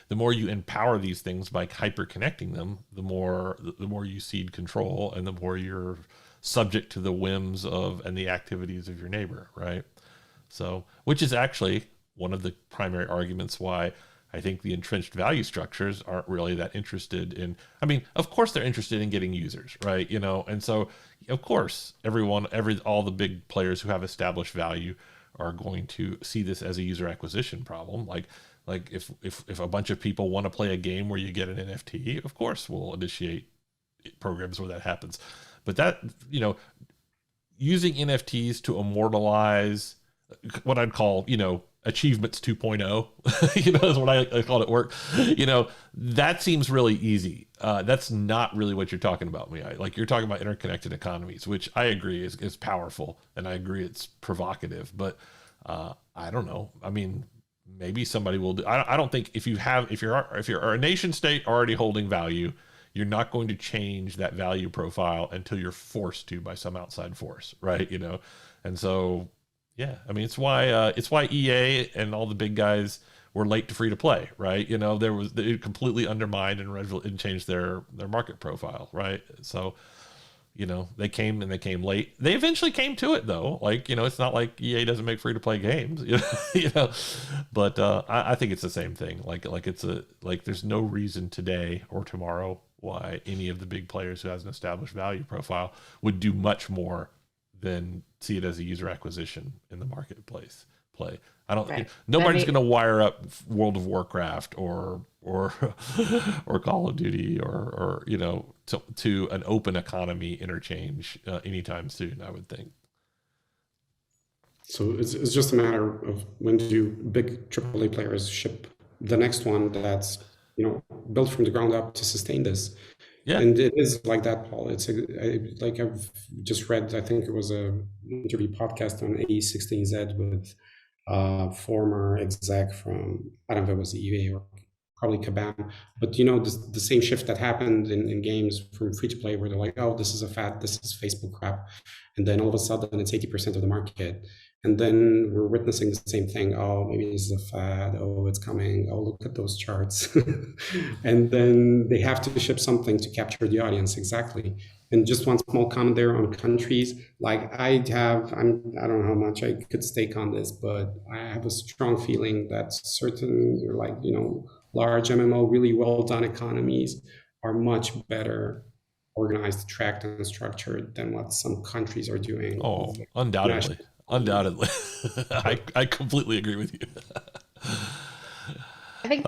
Speaker 3: empower these things by hyper connecting them, the more you cede control, and the more you're subject to the whims of and the activities of your neighbor, right? So, which is actually one of the primary arguments why I think the entrenched value structures aren't really that interested in, of course they're interested in getting users, right? And so of course all the big players who have established value are going to see this as a user acquisition problem. Like if a bunch of people want to play a game where you get an NFT, of course we'll initiate programs where that happens. But that, using NFTs to immortalize what I'd call, achievements 2.0, is what I call it at work. That seems really easy. That's not really what you're talking about, like you're talking about interconnected economies, which I agree is powerful, and I agree it's provocative, but I don't know. Maybe somebody will do. I don't think if you're a nation state already holding value, you're not going to change that value profile until you're forced to by some outside force, right? And so, yeah, it's why EA and all the big guys were late to free to play, right? It completely undermined and changed their market profile, right? So, they came late. They eventually came to it though. It's not like EA doesn't make free to play games, but I think it's the same thing. There's no reason today or tomorrow why any of the big players who has an established value profile would do much more than see it as a user acquisition in the marketplace play. I don't.
Speaker 4: Right.
Speaker 3: Nobody's going to wire up World of Warcraft or Call of Duty or to an open economy interchange anytime soon, I would think.
Speaker 2: So it's just a matter of when do big AAA players ship the next one that's built from the ground up to sustain this.
Speaker 3: Yeah.
Speaker 2: And it is like that, Paul. It's like I've just read, I think it was a interview podcast on A16Z with former exec from, I don't know if it was EA or probably Kabam, but the same shift that happened in games from free to play, where they're like, oh, this is a fad, this is Facebook crap, and then all of a sudden it's 80% of the market, and then we're witnessing the same thing. Oh, maybe this is a fad. Oh, it's coming. Oh, look at those charts. And then they have to ship something to capture the audience. Exactly. And just one small comment there on countries. Like I don't know how much I could stake on this, but I have a strong feeling that certain large MMO, really well done economies are much better organized, tracked, and structured than what some countries are doing.
Speaker 3: Oh, undoubtedly. Undoubtedly. I completely agree with you.
Speaker 4: I think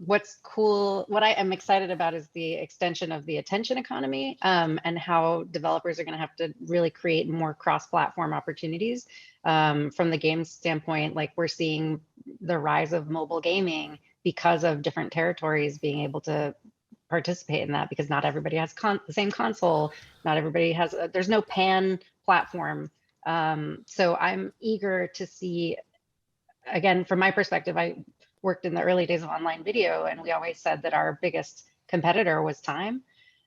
Speaker 4: what's cool, what I am excited about is the extension of the attention economy and how developers are going to have to really create more cross-platform opportunities. From the game standpoint, like we're seeing the rise of mobile gaming because of different territories being able to participate in that, because not everybody has the same console. Not everybody has, there's no pan platform. So I'm eager to see, again, from my perspective, I worked in the early days of online video, and we always said that our biggest competitor was time.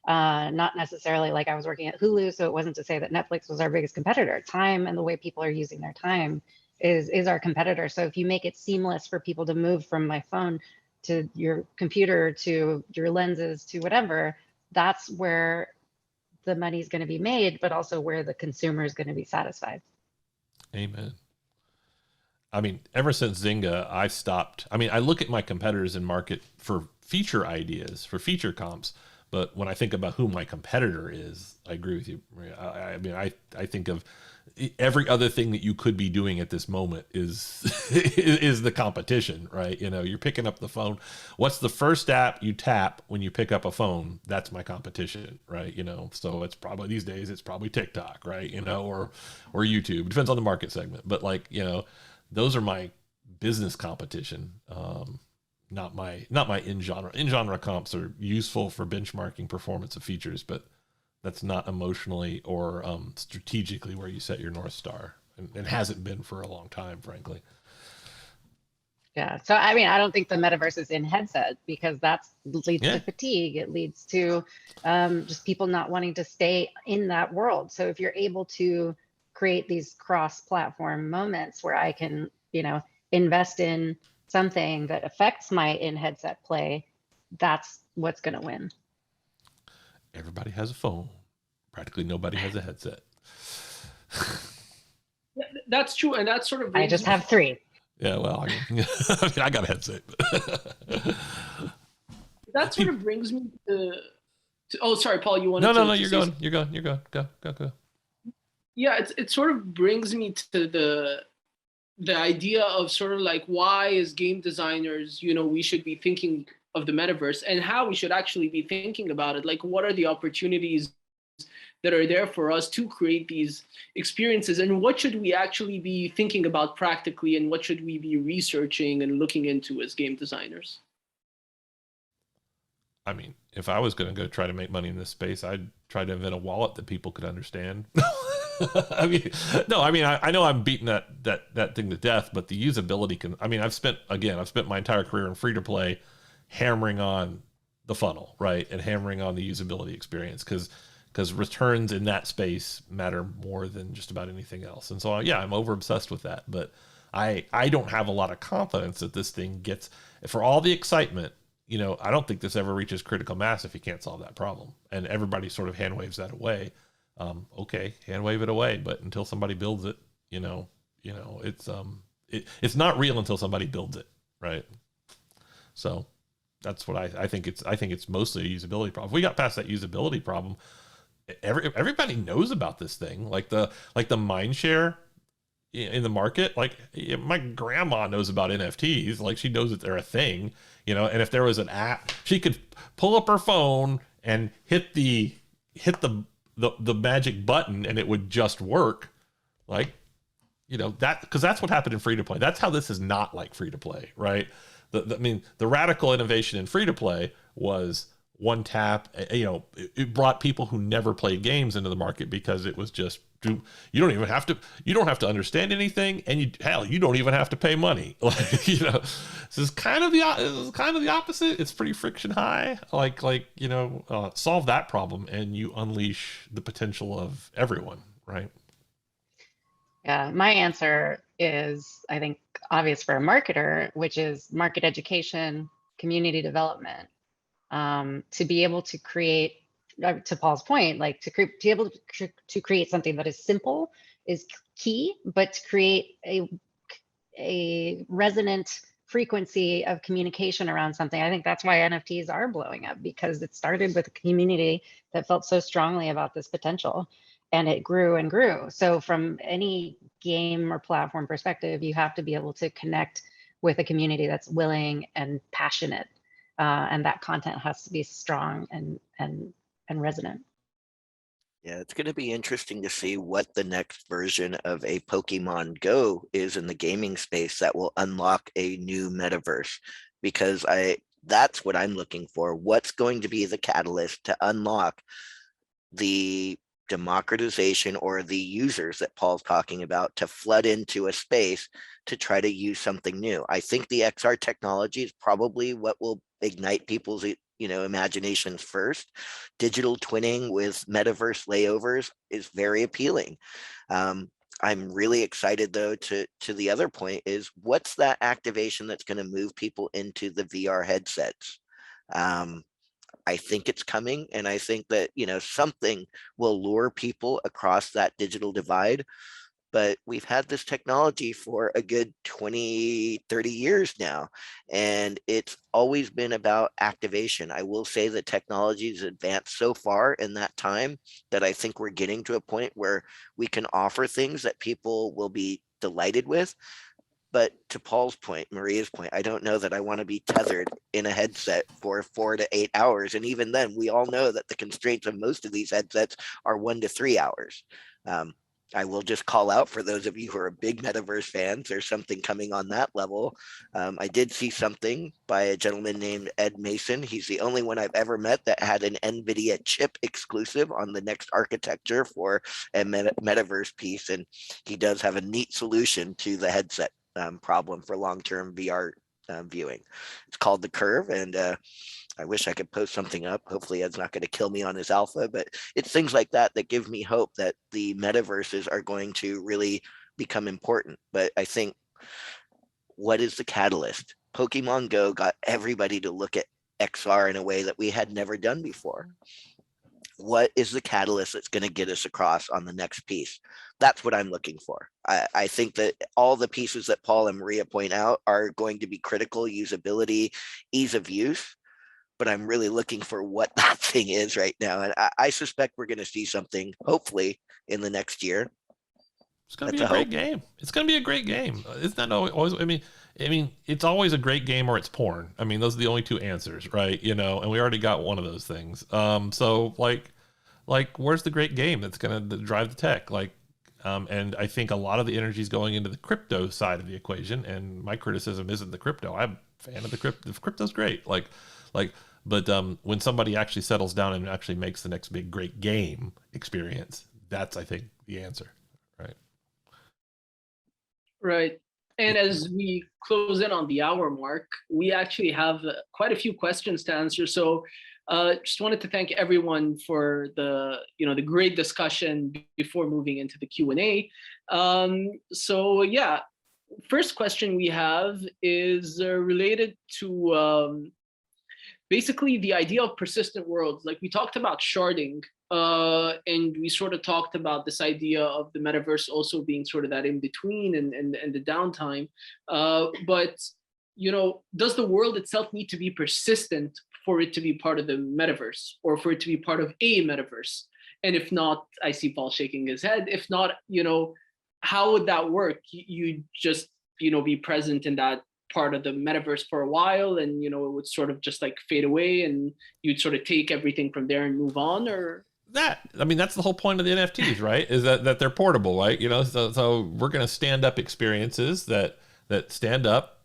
Speaker 4: Not necessarily like I was working at Hulu, so it wasn't to say that Netflix was our biggest competitor. Time and the way people are using their time is our competitor. So if you make it seamless for people to move from my phone to your computer to your lenses to whatever, that's where the money's going to be made, but also where the consumer is going to be satisfied.
Speaker 3: Amen. I mean, ever since Zynga, I've stopped. I mean, I look at my competitors in market for feature ideas, for feature comps. But when I think about who my competitor is, I agree with you, Maria. I think of every other thing that you could be doing at this moment is is the competition, right? You're picking up the phone. What's the first app you tap when you pick up a phone? That's my competition, right? So it's probably these days it's probably TikTok, right? Or YouTube. It depends on the market segment, but those are my business competition. Not my in-genre. In-genre comps are useful for benchmarking performance of features, but that's not emotionally or strategically where you set your North Star, and hasn't been for a long time, frankly.
Speaker 4: Yeah. So, I mean, I don't think the metaverse is in headset, because that leads to fatigue. It leads to just people not wanting to stay in that world. So if you're able to create these cross-platform moments where I can, invest in something that affects my in-headset play, that's what's going to win.
Speaker 3: Everybody has a phone. Practically nobody has a headset.
Speaker 1: That's true, and that's sort of.
Speaker 4: I just have 3.
Speaker 3: Yeah, well, I got a headset.
Speaker 1: That sort of brings me to. Oh, sorry, Paul. You wanted?
Speaker 3: No. You're going. Go.
Speaker 1: Yeah, it sort of brings me to the idea of sort of like, why as game designers, we should be thinking of the metaverse and how we should actually be thinking about it. Like, what are the opportunities that are there for us to create these experiences, and what should we actually be thinking about practically, and what should we be researching and looking into as game designers?
Speaker 3: I mean, if I was going to go try to make money in this space, I'd try to invent a wallet that people could understand. I know I'm beating that thing to death, but the usability can. I mean, I've spent my entire career in free to play, hammering on the funnel, right, and hammering on the usability experience, because returns in that space matter more than just about anything else. And so, I'm over obsessed with that. But I don't have a lot of confidence that this thing gets, for all the excitement, you know, I don't think this ever reaches critical mass if you can't solve that problem. And everybody sort of hand waves that away. Okay, hand wave it away, but until somebody builds it, it's not real until somebody builds it, right? So that's what I think it's mostly a usability problem. If we got past that usability problem, everybody knows about this thing. Like the mind share in the market, like my grandma knows about NFTs. Like she knows that they're a thing, you know. And if there was an app, she could pull up her phone and hit the magic button, and it would just work. Like, you know, that, because that's what happened in free to play. That's how this is not like free to play, right? I mean, the radical innovation in free to play was one tap. You know, it brought people who never played games into the market because it was just, you don't have to understand anything, and you don't even have to pay money. Like, you know, this is kind of the opposite. It's pretty friction high. Solve that problem and you unleash the potential of everyone, right?
Speaker 4: Yeah, my answer is, I think, obvious for a marketer, which is market education, community development, to be able to create, to Paul's point, like to be able to create something that is simple is key, but to create a resonant frequency of communication around something. I think that's why NFTs are blowing up, because it started with a community that felt so strongly about this potential, and it grew and grew. So from any game or platform perspective, you have to be able to connect with a community that's willing and passionate, and that content has to be strong and resonant.
Speaker 5: Yeah, it's going to be interesting to see what the next version of a Pokemon Go is in the gaming space that will unlock a new metaverse, because that's what I'm looking for. What's going to be the catalyst to unlock the democratization, or the users that Paul's talking about, to flood into a space to try to use something new? I think the XR technology is probably what will ignite people's imaginations first. Digital twinning with metaverse layovers is very appealing. I'm really excited, though, to the other point is, what's that activation that's going to move people into the VR headsets? I think it's coming, and I think that, something will lure people across that digital divide. But we've had this technology for a good 20, 30 years now, and it's always been about activation. I will say that technology has advanced so far in that time that I think we're getting to a point where we can offer things that people will be delighted with. But to Paul's point, Maria's point, I don't know that I want to be tethered in a headset for 4 to 8 hours. And even then, we all know that the constraints of most of these headsets are 1 to 3 hours. I will just call out, for those of you who are big Metaverse fans, there's something coming on that level. I did see something by a gentleman named Ed Mason. He's the only one I've ever met that had an NVIDIA chip exclusive on the next architecture for a Metaverse piece. And he does have a neat solution to the headset problem for long-term VR viewing. It's called the Curve, and I wish I could post something up. Hopefully Ed's not going to kill me on his alpha, but it's things like that that give me hope that the metaverses are going to really become important. But I think, what is the catalyst? Pokemon Go got everybody to look at XR in a way that we had never done before. What is the catalyst that's going to get us across on the next piece? That's what I'm looking for. I think that all the pieces that Paul and Maria point out are going to be critical: usability, ease of use. But I'm really looking for what that thing is right now. And I suspect we're going to see something, hopefully, in the next year.
Speaker 3: It's going to be a great game. It's going to be a great game. It's not always, I mean, it's always a great game or it's porn. I mean, those are the only two answers, right? You know, and we already got one of those things. So like, where's the great game that's going to drive the tech? And I think a lot of the energy is going into the crypto side of the equation. And my criticism isn't the crypto. I'm a fan of the crypto. The crypto's great. But when somebody actually settles down and actually makes the next big great game experience, that's, I think, the answer, right?
Speaker 1: Right. And as we close in on the hour mark, we actually have quite a few questions to answer. So just wanted to thank everyone for the great discussion before moving into the Q&A. So yeah, first question we have is related to basically the idea of persistent worlds. Like we talked about sharding, and we sort of talked about this idea of the metaverse also being sort of that in between and the downtime. But does the world itself need to be persistent for it to be part of the metaverse, or for it to be part of a metaverse? And if not, I see Paul shaking his head. If not, how would that work? You just be present in that part of the metaverse for a while, and it would sort of just like fade away, and you'd sort of take everything from there and move on? Or
Speaker 3: that's the whole point of the NFTs, right? Is that they're portable, right? So we're going to stand up experiences that stand up.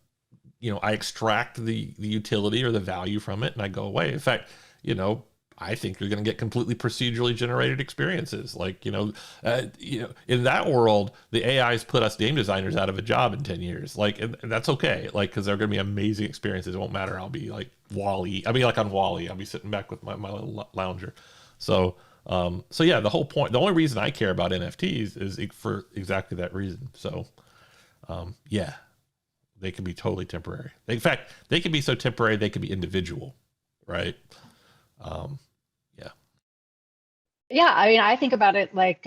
Speaker 3: I extract the utility or the value from it, and I go away. In fact, I think you're going to get completely procedurally generated experiences. Like, in that world, the AIs put us game designers out of a job in 10 years. Like, and that's okay. Like, cause they're going to be amazing experiences. It won't matter. I'll be like Wall-E. I'll be like on Wall-E. I'll be sitting back with my little lounger. So yeah, the whole point, the only reason I care about NFTs is for exactly that reason. So, yeah, they can be totally temporary. In fact, they can be so temporary, they can be individual. Right.
Speaker 4: Yeah, I mean, I think about it like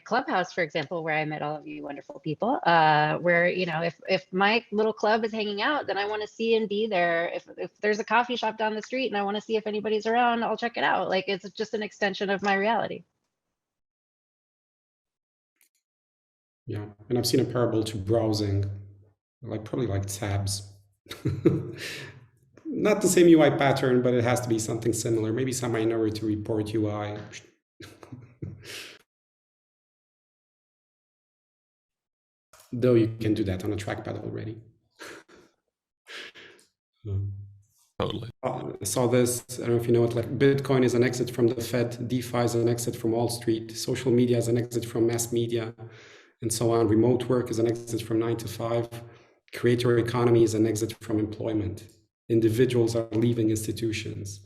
Speaker 4: Clubhouse, for example, where I met all of you wonderful people. Where if my little club is hanging out, then I want to see and be there. If there's a coffee shop down the street and I want to see if anybody's around, I'll check it out. Like, it's just an extension of my reality.
Speaker 2: Yeah, and I've seen a parable to browsing, probably like tabs. Not the same UI pattern, but it has to be something similar. Maybe some Minority Report UI. Though you can do that on a trackpad already.
Speaker 3: Totally.
Speaker 2: I saw this, I don't know if you know it, like Bitcoin is an exit from the Fed, DeFi is an exit from Wall Street, social media is an exit from mass media, and so on. Remote work is an exit from 9 to 5. Creator economy is an exit from employment. Individuals are leaving institutions.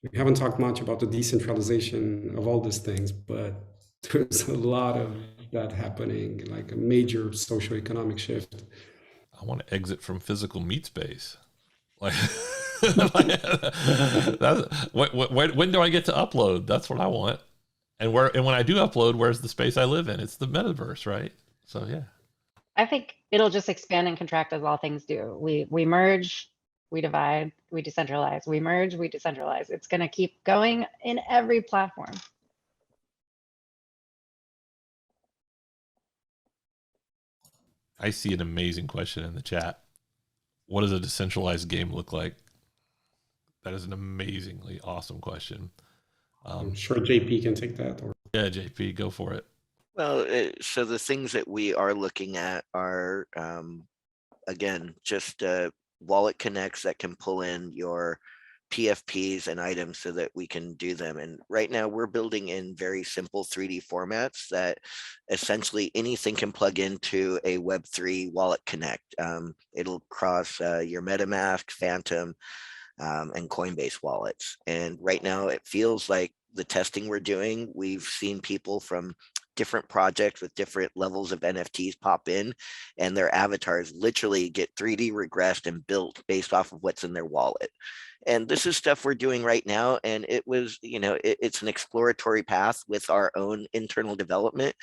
Speaker 2: We haven't talked much about the decentralization of all these things, but there's a lot of that happening, like a major socioeconomic shift.
Speaker 3: I want to exit from physical meat space. Like, when do I get to upload? That's what I want. And when I do upload, where's the space I live in? It's the metaverse, right? So yeah.
Speaker 4: I think it'll just expand and contract as all things do. We merge, we divide, we decentralize. We merge, we decentralize. It's going to keep going in every platform.
Speaker 3: I see an amazing question in the chat. What does a decentralized game look like? That is an amazingly awesome question.
Speaker 2: I'm sure JP can take that.
Speaker 3: Yeah, JP, go for it.
Speaker 5: Well, so the things that we are looking at are, again, just wallet connects that can pull in your PFPs and items so that we can do them. And right now we're building in very simple 3D formats that essentially anything can plug into a Web3 wallet connect. It'll cross your MetaMask, Phantom, and Coinbase wallets. And right now it feels like the testing we're doing, we've seen people from different projects with different levels of NFTs pop in, and their avatars literally get 3D regressed and built based off of what's in their wallet. And this is stuff we're doing right now. And it was, it's an exploratory path with our own internal development.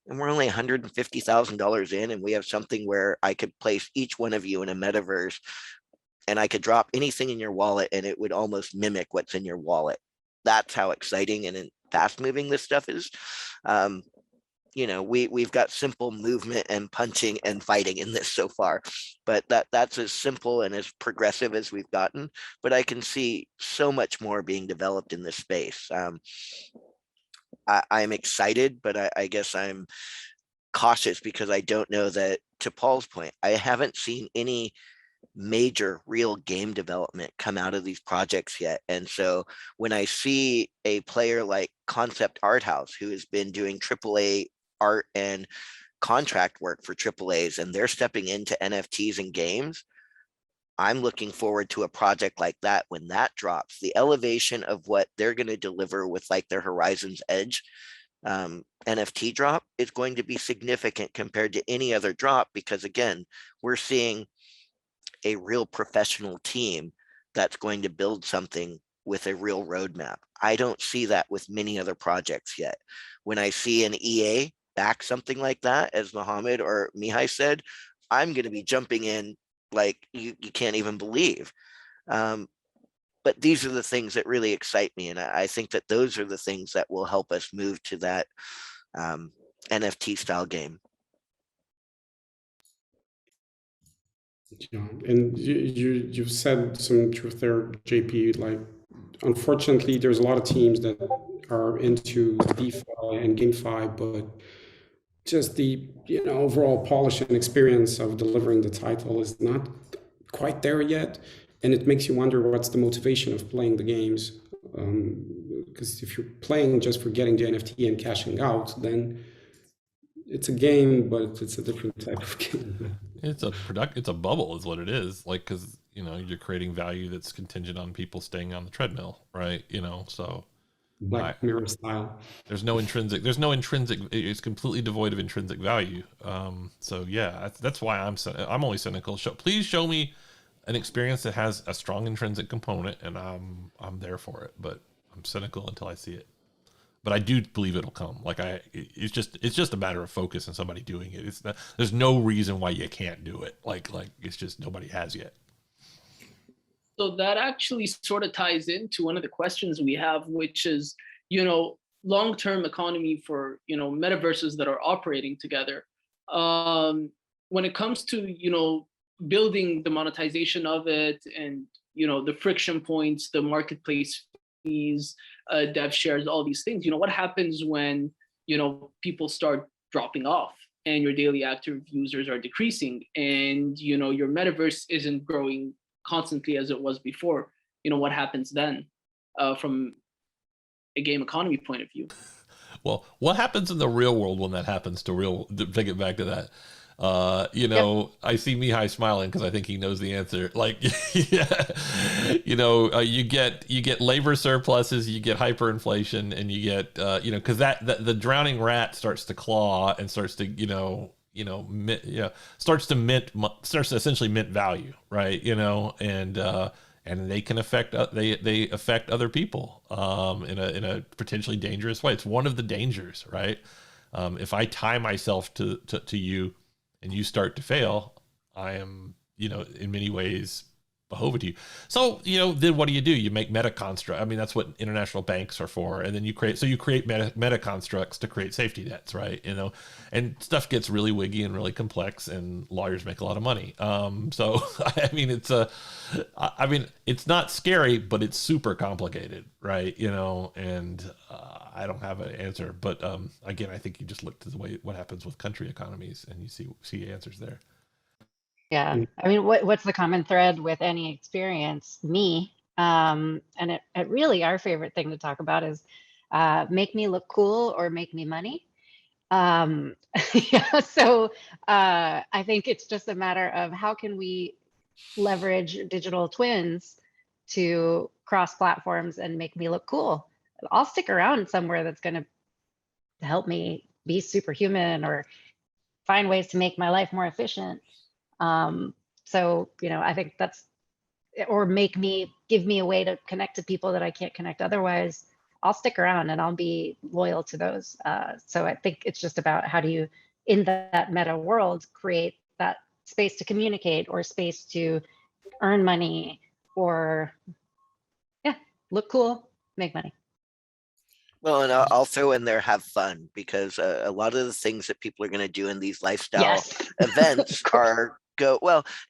Speaker 5: And we're only $150,000 in, and we have something where I could place each one of you in a metaverse, and I could drop anything in your wallet and it would almost mimic what's in your wallet. That's how exciting and fast moving this stuff is. We've got simple movement and punching and fighting in this so far, but that's as simple and as progressive as we've gotten. But I can see so much more being developed in this space. I'm excited, but I guess I'm cautious because I don't know that, to Paul's point, I haven't seen any major real game development come out of these projects yet. And so when I see a player like Concept Art House, who has been doing AAA art and contract work for AAAs, and they're stepping into NFTs and games, I'm looking forward to a project like that. When that drops, the elevation of what they're going to deliver with like their Horizon's Edge NFT drop is going to be significant compared to any other drop, because again, we're seeing a real professional team that's going to build something with a real roadmap. I don't see that with many other projects yet. When I see an EA back something like that, as Mohammed or Mihai said, I'm going to be jumping in like you can't even believe. But these are the things that really excite me. And I think that those are the things that will help us move to that NFT style game.
Speaker 2: Yeah, and you've said some truth there, JP. Like, unfortunately, there's a lot of teams that are into DeFi and GameFi, but just the overall polish and experience of delivering the title is not quite there yet, and it makes you wonder what's the motivation of playing the games. Because if you're playing just for getting the NFT and cashing out, then it's a game, but it's a different type of game.
Speaker 3: It's a bubble is what it is. Like, cause you're creating value that's contingent on people staying on the treadmill. Right. So
Speaker 2: Black Mirror style.
Speaker 3: There's no intrinsic, it's completely devoid of intrinsic value. So yeah, that's why I'm only cynical. Please show me an experience that has a strong intrinsic component, and I'm there for it, but I'm cynical until I see it. But I do believe it'll come. Like it's just a matter of focus and somebody doing it. There's no reason why you can't do it. Like it's just nobody has yet.
Speaker 1: So that actually sort of ties into one of the questions we have, which is, long-term economy for, metaverses that are operating together. When it comes to, building the monetization of it and, the friction points, the marketplace fees, dev shares, all these things, what happens when, people start dropping off and your daily active users are decreasing and, your metaverse isn't growing constantly as it was before? What happens then from a game economy point of view?
Speaker 3: Well, what happens in the real world when that happens to take it back to that? Yep. I see Mihai smiling because I think he knows the answer. Like, yeah, you get labor surpluses, you get hyperinflation, and you get, because the drowning rat starts to claw and starts to, starts to essentially mint value, right? And they can affect they affect other people in a potentially dangerous way. It's one of the dangers, right? If I tie myself to you and you start to fail, I am, in many ways beholden to you. So, then what do? You make meta construct. I mean, that's what international banks are for. And then you create meta constructs to create safety nets, right? And stuff gets really wiggy and really complex, and lawyers make a lot of money. So, it's not scary, but it's super complicated, right? And I don't have an answer, but again, I think you just look to what happens with country economies, and you see answers there.
Speaker 4: Yeah, I mean, what's the common thread with any experience? Me, and it really our favorite thing to talk about is make me look cool or make me money. Yeah, so I think it's just a matter of how can we leverage digital twins to cross platforms and make me look cool. I'll stick around somewhere that's going to help me be superhuman or find ways to make my life more efficient. So, I think or give me a way to connect to people that I can't connect otherwise. I'll stick around and I'll be loyal to those. So I think it's just about how do you, in that meta world, create that space to communicate or space to earn money or, look cool, make money.
Speaker 5: Well, and I'll throw in there, have fun, because a lot of the things that people are going to do in these lifestyle events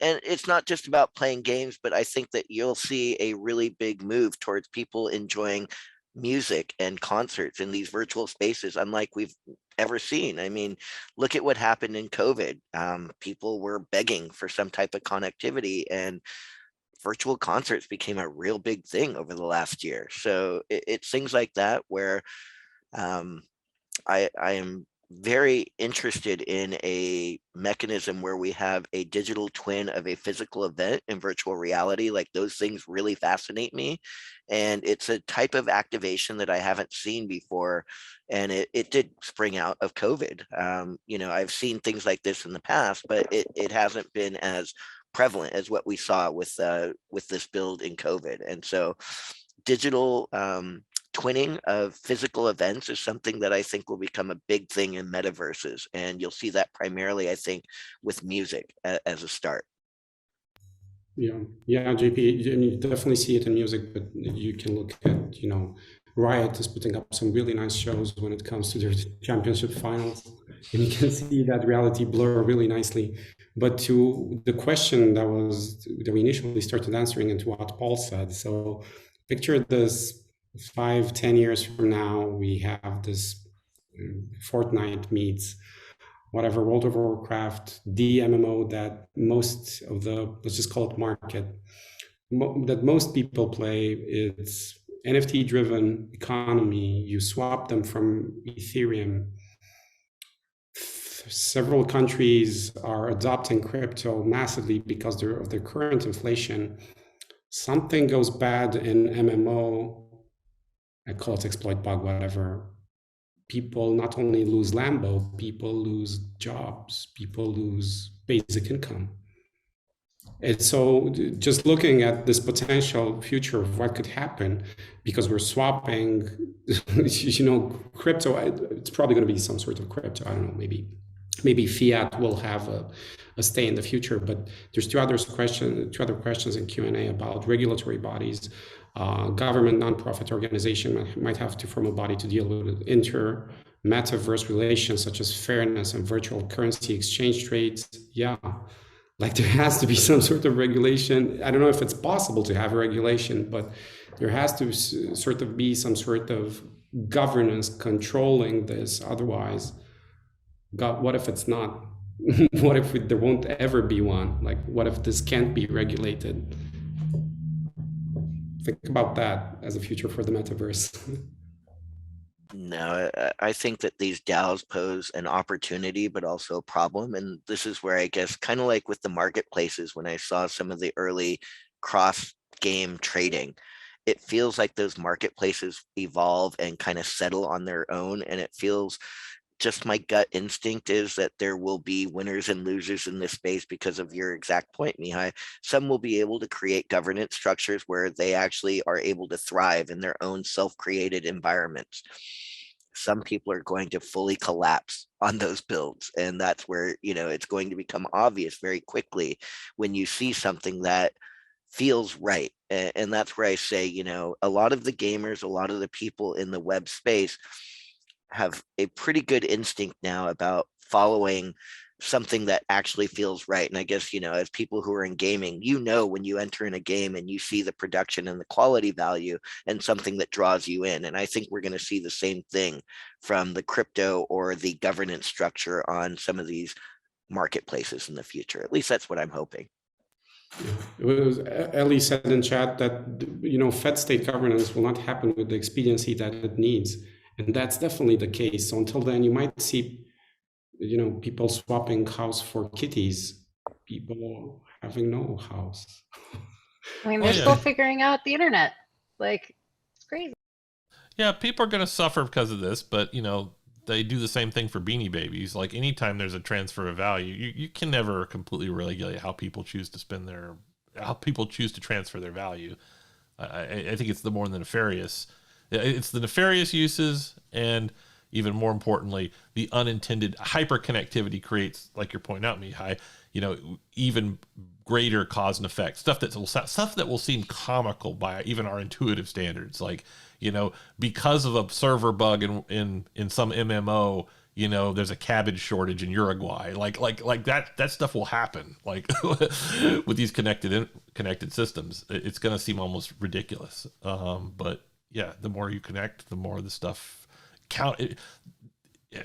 Speaker 5: and it's not just about playing games, but I think that you'll see a really big move towards people enjoying music and concerts in these virtual spaces, unlike we've ever seen. I mean, look at what happened in COVID. People were begging for some type of connectivity, and virtual concerts became a real big thing over the last year. So it's things like that where I am very interested in a mechanism where we have a digital twin of a physical event in virtual reality. Like, those things really fascinate me. And it's a type of activation that I haven't seen before. And it did spring out of COVID. You know, I've seen things like this in the past, but it hasn't been as prevalent as what we saw with this build in COVID. And so digital twinning of physical events is something that I think will become a big thing in metaverses. And you'll see that primarily, I think, with music as a start.
Speaker 2: Yeah, JP, and you definitely see it in music, but you can look at, Riot is putting up some really nice shows when it comes to their championship finals, and you can see that reality blur really nicely. But to the question that we initially started answering, and to what Paul said, so picture this 5-10 years from now, we have this Fortnite meets whatever World of Warcraft, the MMO that most of the, let's just call it market, that most people play. It's NFT driven economy. You swap them from Ethereum. Several countries are adopting crypto massively because of their current inflation. Something goes bad in MMO, I call it exploit bug, whatever. People not only lose Lambo, people lose jobs, people lose basic income. And so just looking at this potential future of what could happen, because we're swapping, crypto, it's probably going to be some sort of crypto. I don't know, maybe fiat will have a stay in the future. But there's two other questions in Q&A about regulatory bodies. Government, nonprofit organization might have to form a body to deal with inter-metaverse relations, such as fairness and virtual currency exchange trades. Yeah, like there has to be some sort of regulation. I don't know if it's possible to have a regulation, but there has to sort of be some sort of governance controlling this. Otherwise, God, what if it's not? What if there won't ever be one? Like, what if this can't be regulated? Think about that as a future for the metaverse.
Speaker 5: No, I think that these DAOs pose an opportunity, but also a problem. And this is where I guess, kind of like with the marketplaces, when I saw some of the early cross game trading, it feels like those marketplaces evolve and kind of settle on their own. And it feels, just my gut instinct is that there will be winners and losers in this space because of your exact point, Mihai. Some will be able to create governance structures where they actually are able to thrive in their own self-created environments. Some people are going to fully collapse on those builds. And that's where, it's going to become obvious very quickly when you see something that feels right. And that's where I say, a lot of the gamers, a lot of the people in the web space have a pretty good instinct now about following something that actually feels right. And I guess, as people who are in gaming, when you enter in a game and you see the production and the quality value and something that draws you in. And I think we're going to see the same thing from the crypto or the governance structure on some of these marketplaces in the future. At least that's what I'm hoping.
Speaker 2: It was Ellie said in chat that Fed state governance will not happen with the expediency that it needs. And that's definitely the case. So until then, you might see, people swapping house for kitties, people having no house.
Speaker 4: I mean, they're still figuring out the internet. Like, it's crazy.
Speaker 3: Yeah, people are going to suffer because of this, but, they do the same thing for Beanie Babies. Like, anytime there's a transfer of value, you can never completely regulate how people choose to how people choose to transfer their value. I think it's the more nefarious. It's the nefarious uses, and even more importantly, the unintended hyperconnectivity creates, like you're pointing out, Mihai, even greater cause and effect. Stuff that will seem comical by even our intuitive standards. Like, because of a server bug in some MMO, there's a cabbage shortage in Uruguay. Like that stuff will happen. Like with these connected systems, it's going to seem almost ridiculous. But yeah, the more you connect, the more the stuff count.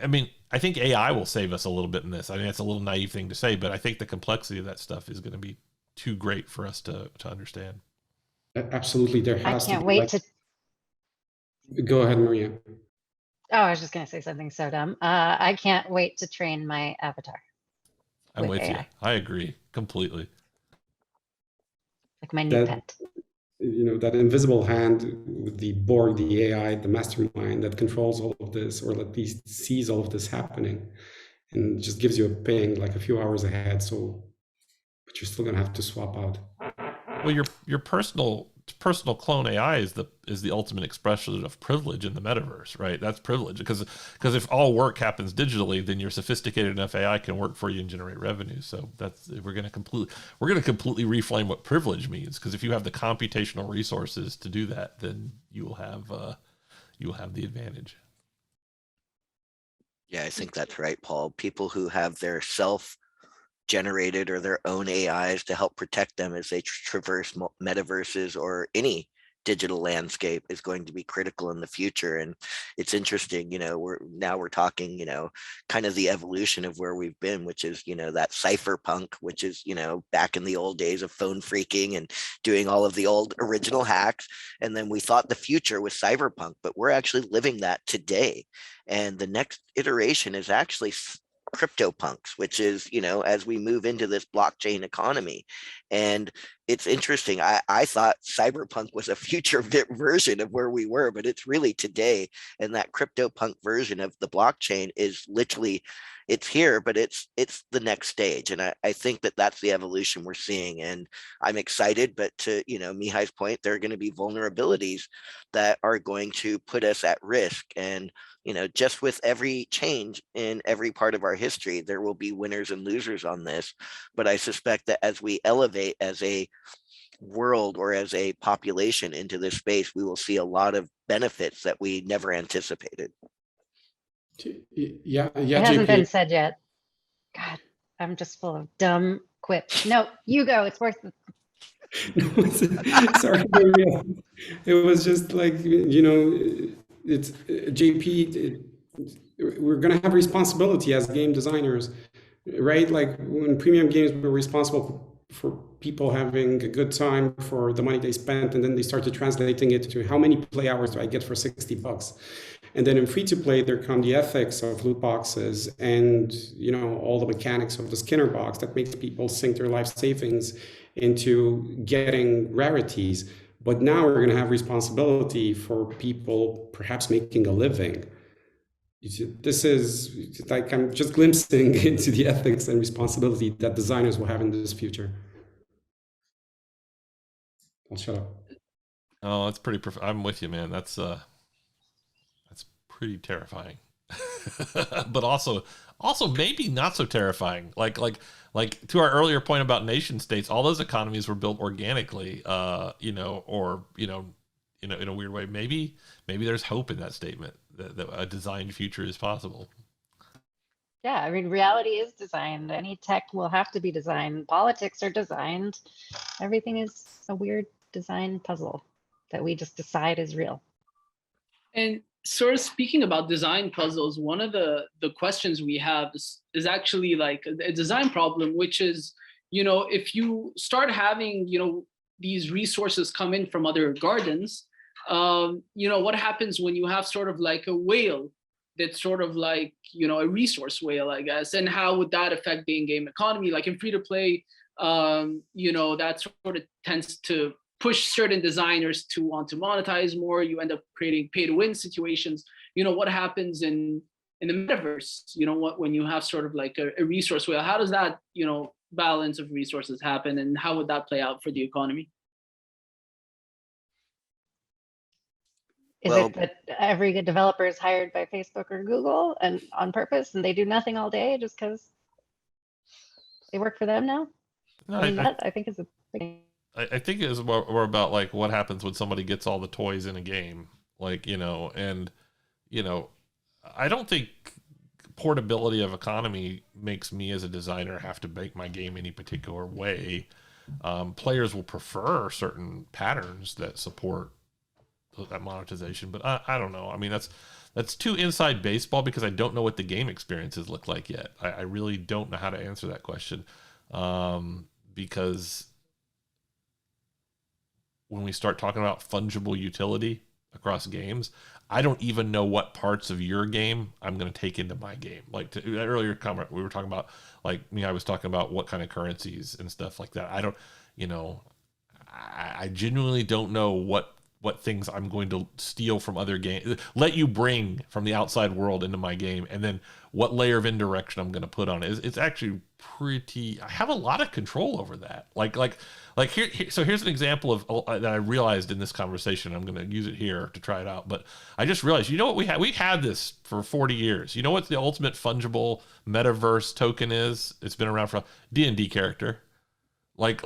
Speaker 3: I mean, I think AI will save us a little bit in this. I mean, it's a little naive thing to say, but I think the complexity of that stuff is going to be too great for us to understand.
Speaker 2: Absolutely, there has to be.
Speaker 4: I can't wait to.
Speaker 2: Go ahead, Maria.
Speaker 4: Oh, I was just going to say something so dumb. I can't wait to train my avatar
Speaker 3: I'm
Speaker 4: with
Speaker 3: with you.
Speaker 4: AI,
Speaker 3: I agree completely.
Speaker 4: like my new
Speaker 2: That
Speaker 4: pet.
Speaker 2: that invisible hand with the Borg, the AI, the mastermind that controls all of this, or at least sees all of this happening, and just gives you a ping like a few hours ahead. So, but you're still gonna have to swap out.
Speaker 3: Well, your personal clone AI is the ultimate expression of privilege in the metaverse, right? That's privilege because if all work happens digitally, then your sophisticated enough AI can work for you and generate revenue. So we're gonna completely reframe what privilege means, because if you have the computational resources to do that, then you will have the advantage.
Speaker 5: Yeah, I think that's right, Paul. People who have their self generated or their own AIs to help protect them as they traverse metaverses or any digital landscape is going to be critical in the future. And it's interesting, we're talking, kind of the evolution of where we've been, which is, that cypherpunk, which is, back in the old days of phone freaking and doing all of the old original hacks. And then we thought the future was cyberpunk, but we're actually living that today. And the next iteration is actually CryptoPunks, which is, as we move into this blockchain economy. And it's interesting. I thought cyberpunk was a future version of where we were, but it's really today. And that CryptoPunk version of the blockchain is literally, it's here, but it's the next stage. And I think that that's the evolution we're seeing. And I'm excited, but to, Mihai's point, there are going to be vulnerabilities that are going to put us at risk. And just with every change in every part of our history, there will be winners and losers on this. But I suspect that as we elevate as a world or as a population into this space, we will see a lot of benefits that we never anticipated.
Speaker 2: Yeah,
Speaker 4: It hasn't been
Speaker 2: JP.
Speaker 4: said yet. God, I'm just full of dumb quips. No, you go. It's worth it.
Speaker 2: Sorry, it was just like it's JP. We're gonna have responsibility as game designers, right? Like when premium games were responsible for people having a good time for the money they spent, and then they started translating it to how many play hours do I get for $60. And then in free to play, there come the ethics of loot boxes and all the mechanics of the Skinner box that makes people sink their life savings into getting rarities. But now we're going to have responsibility for people perhaps making a living. This is like I'm just glimpsing into the ethics and responsibility that designers will have in this future. I'll shut up.
Speaker 3: Oh, that's pretty. I'm with you, man. That's pretty terrifying, but also maybe not so terrifying. Like to our earlier point about nation states, all those economies were built organically, in a weird way. Maybe there's hope in that statement that a designed future is possible.
Speaker 4: Yeah, I mean, reality is designed. Any tech will have to be designed. Politics are designed. Everything is a weird design puzzle that we just decide is real.
Speaker 1: And sort of speaking about design puzzles, one of the questions we have is actually like a design problem, which is, if you start having, these resources come in from other gardens, what happens when you have sort of like a whale that's sort of like, a resource whale, I guess, and how would that affect the in-game economy? Like in free to play, that sort of tends to push certain designers to want to monetize more. You end up creating pay to win situations. What happens in the metaverse, when you have sort of like a resource whale, how does that, balance of resources happen, and how would that play out for the economy?
Speaker 4: Is it that every good developer is hired by Facebook or Google and on purpose, and they do nothing all day just because they work for them now?
Speaker 3: No,
Speaker 4: I mean, that I think is a thing.
Speaker 3: I think it is more about like what happens when somebody gets all the toys in a game, like, and I don't think portability of economy makes me as a designer have to make my game any particular way. Players will prefer certain patterns that support that monetization, but I don't know. I mean, that's too inside baseball because I don't know what the game experiences look like yet. I really don't know how to answer that question, because when we start talking about fungible utility across games, I don't even know what parts of your game I'm going to take into my game. Like that earlier comment, we were talking about, like I was talking about what kind of currencies and stuff like that. I don't, I genuinely don't know what things I'm going to steal from other games, let you bring from the outside world into my game, and then what layer of indirection I'm going to put on it. It's actually pretty. I have a lot of control over that. Like here. So here's an example of that I realized in this conversation. I'm going to use it here to try it out. But I just realized, what we had? We had this for 40 years. You know what the ultimate fungible metaverse token is? It's been around for D&D character. Like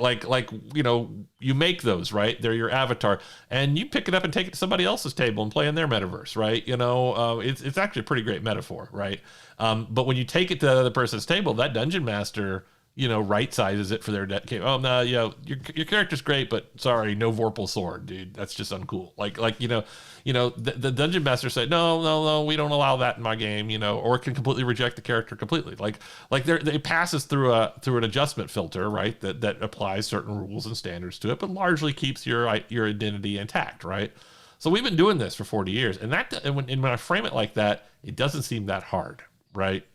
Speaker 3: you make those, right? They're your avatar, and you pick it up and take it to somebody else's table and play in their metaverse, right? It's actually a pretty great metaphor, right? But when you take it to the other person's table, that dungeon master, right sizes it for their deck. Oh no, your character's great, but sorry, no Vorpal sword, dude. That's just uncool. The dungeon master said, no, we don't allow that in my game, or it can completely reject the character completely. It passes through an adjustment filter, right? That applies certain rules and standards to it, but largely keeps your identity intact, right? So we've been doing this for 40 years, and when I frame it like that, it doesn't seem that hard, right?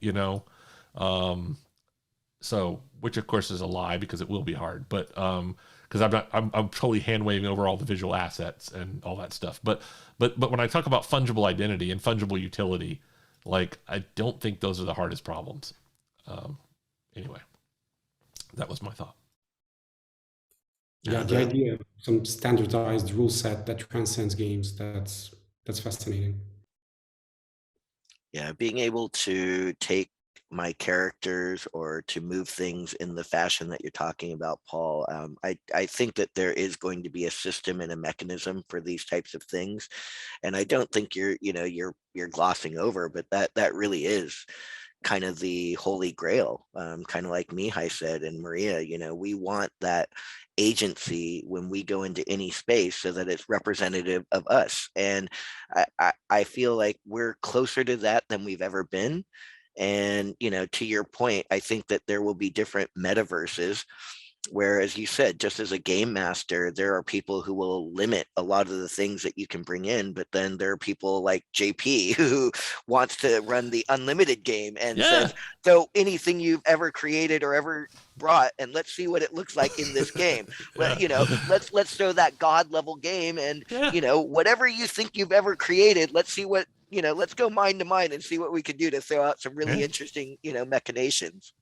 Speaker 3: So, which of course is a lie, because it will be hard, but because I'm totally hand waving over all the visual assets and all that stuff. But when I talk about fungible identity and fungible utility, I don't think those are the hardest problems. Anyway, that was my thought.
Speaker 2: Yeah, the idea of some standardized rule set that transcends games, that's fascinating.
Speaker 5: Yeah, being able to take my characters or to move things in the fashion that you're talking about, Paul. I think that there is going to be a system and a mechanism for these types of things, and I don't think you're glossing over, but that really is kind of the holy grail. Kind of like Mihai said, and Maria, we want that agency when we go into any space so that it's representative of us, and I feel like we're closer to that than we've ever been. And, to your point, I think that there will be different metaverses where, as you said, just as a game master, there are people who will limit a lot of the things that you can bring in. But then there are people like JP who wants to run the unlimited game and says, so anything you've ever created or ever brought, and let's see what it looks like in this game. Let's throw that God level game, and whatever you think you've ever created, let's see what let's go mind to mind and see what we can do to throw out some really interesting machinations.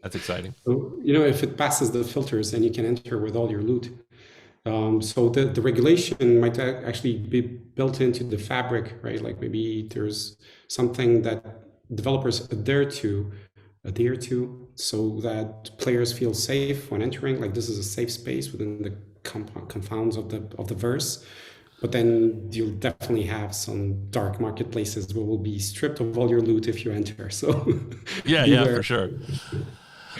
Speaker 3: That's exciting.
Speaker 2: So, if it passes the filters, then you can enter with all your loot. So the regulation might actually be built into the fabric, right? Like maybe there's something that developers adhere to, so that players feel safe when entering. Like this is a safe space within the confounds of the verse. But then you'll definitely have some dark marketplaces where will be stripped of all your loot if you enter. So
Speaker 3: yeah, for sure.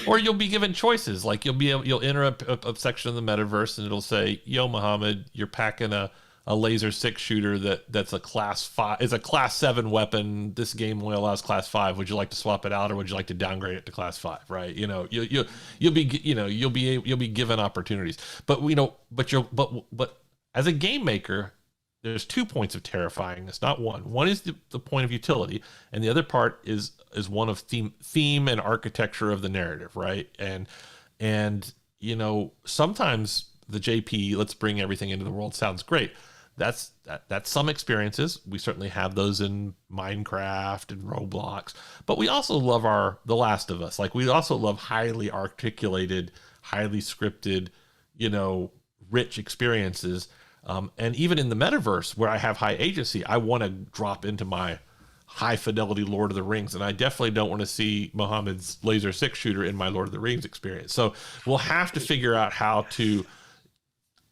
Speaker 3: Or you'll be given choices. Like you'll enter a section of the metaverse and it'll say, "Yo, Mohammed, you're packing a laser 6 shooter that's a class 5. It's a class 7 weapon. This game only allows class 5. Would you like to swap it out, or would you like to downgrade it to class 5?" Right? You'll be given opportunities. But as a game maker, there's 2 points of terrifying. It's not one. One is the point of utility, and the other part is one of theme and architecture of the narrative, right? And sometimes the JP, let's bring everything into the world, sounds great. That's some experiences. We certainly have those in Minecraft and Roblox, but we also love The Last of Us. Like we also love highly articulated, highly scripted, rich experiences. And even in the metaverse where I have high agency, I want to drop into my high fidelity Lord of the Rings. And I definitely don't want to see Mohammed's laser 6 shooter in my Lord of the Rings experience. So we'll have to figure out how to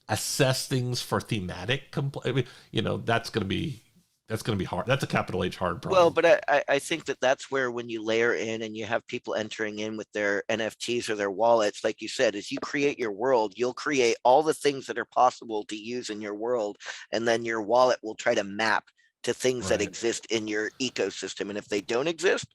Speaker 3: assess things for thematic. That's going to be hard. That's a capital H hard problem.
Speaker 5: Well, but I think that's where, when you layer in and you have people entering in with their NFTs or their wallets, like you said, as you create your world, you'll create all the things that are possible to use in your world. And then your wallet will try to map to things that exist in your ecosystem. And if they don't exist,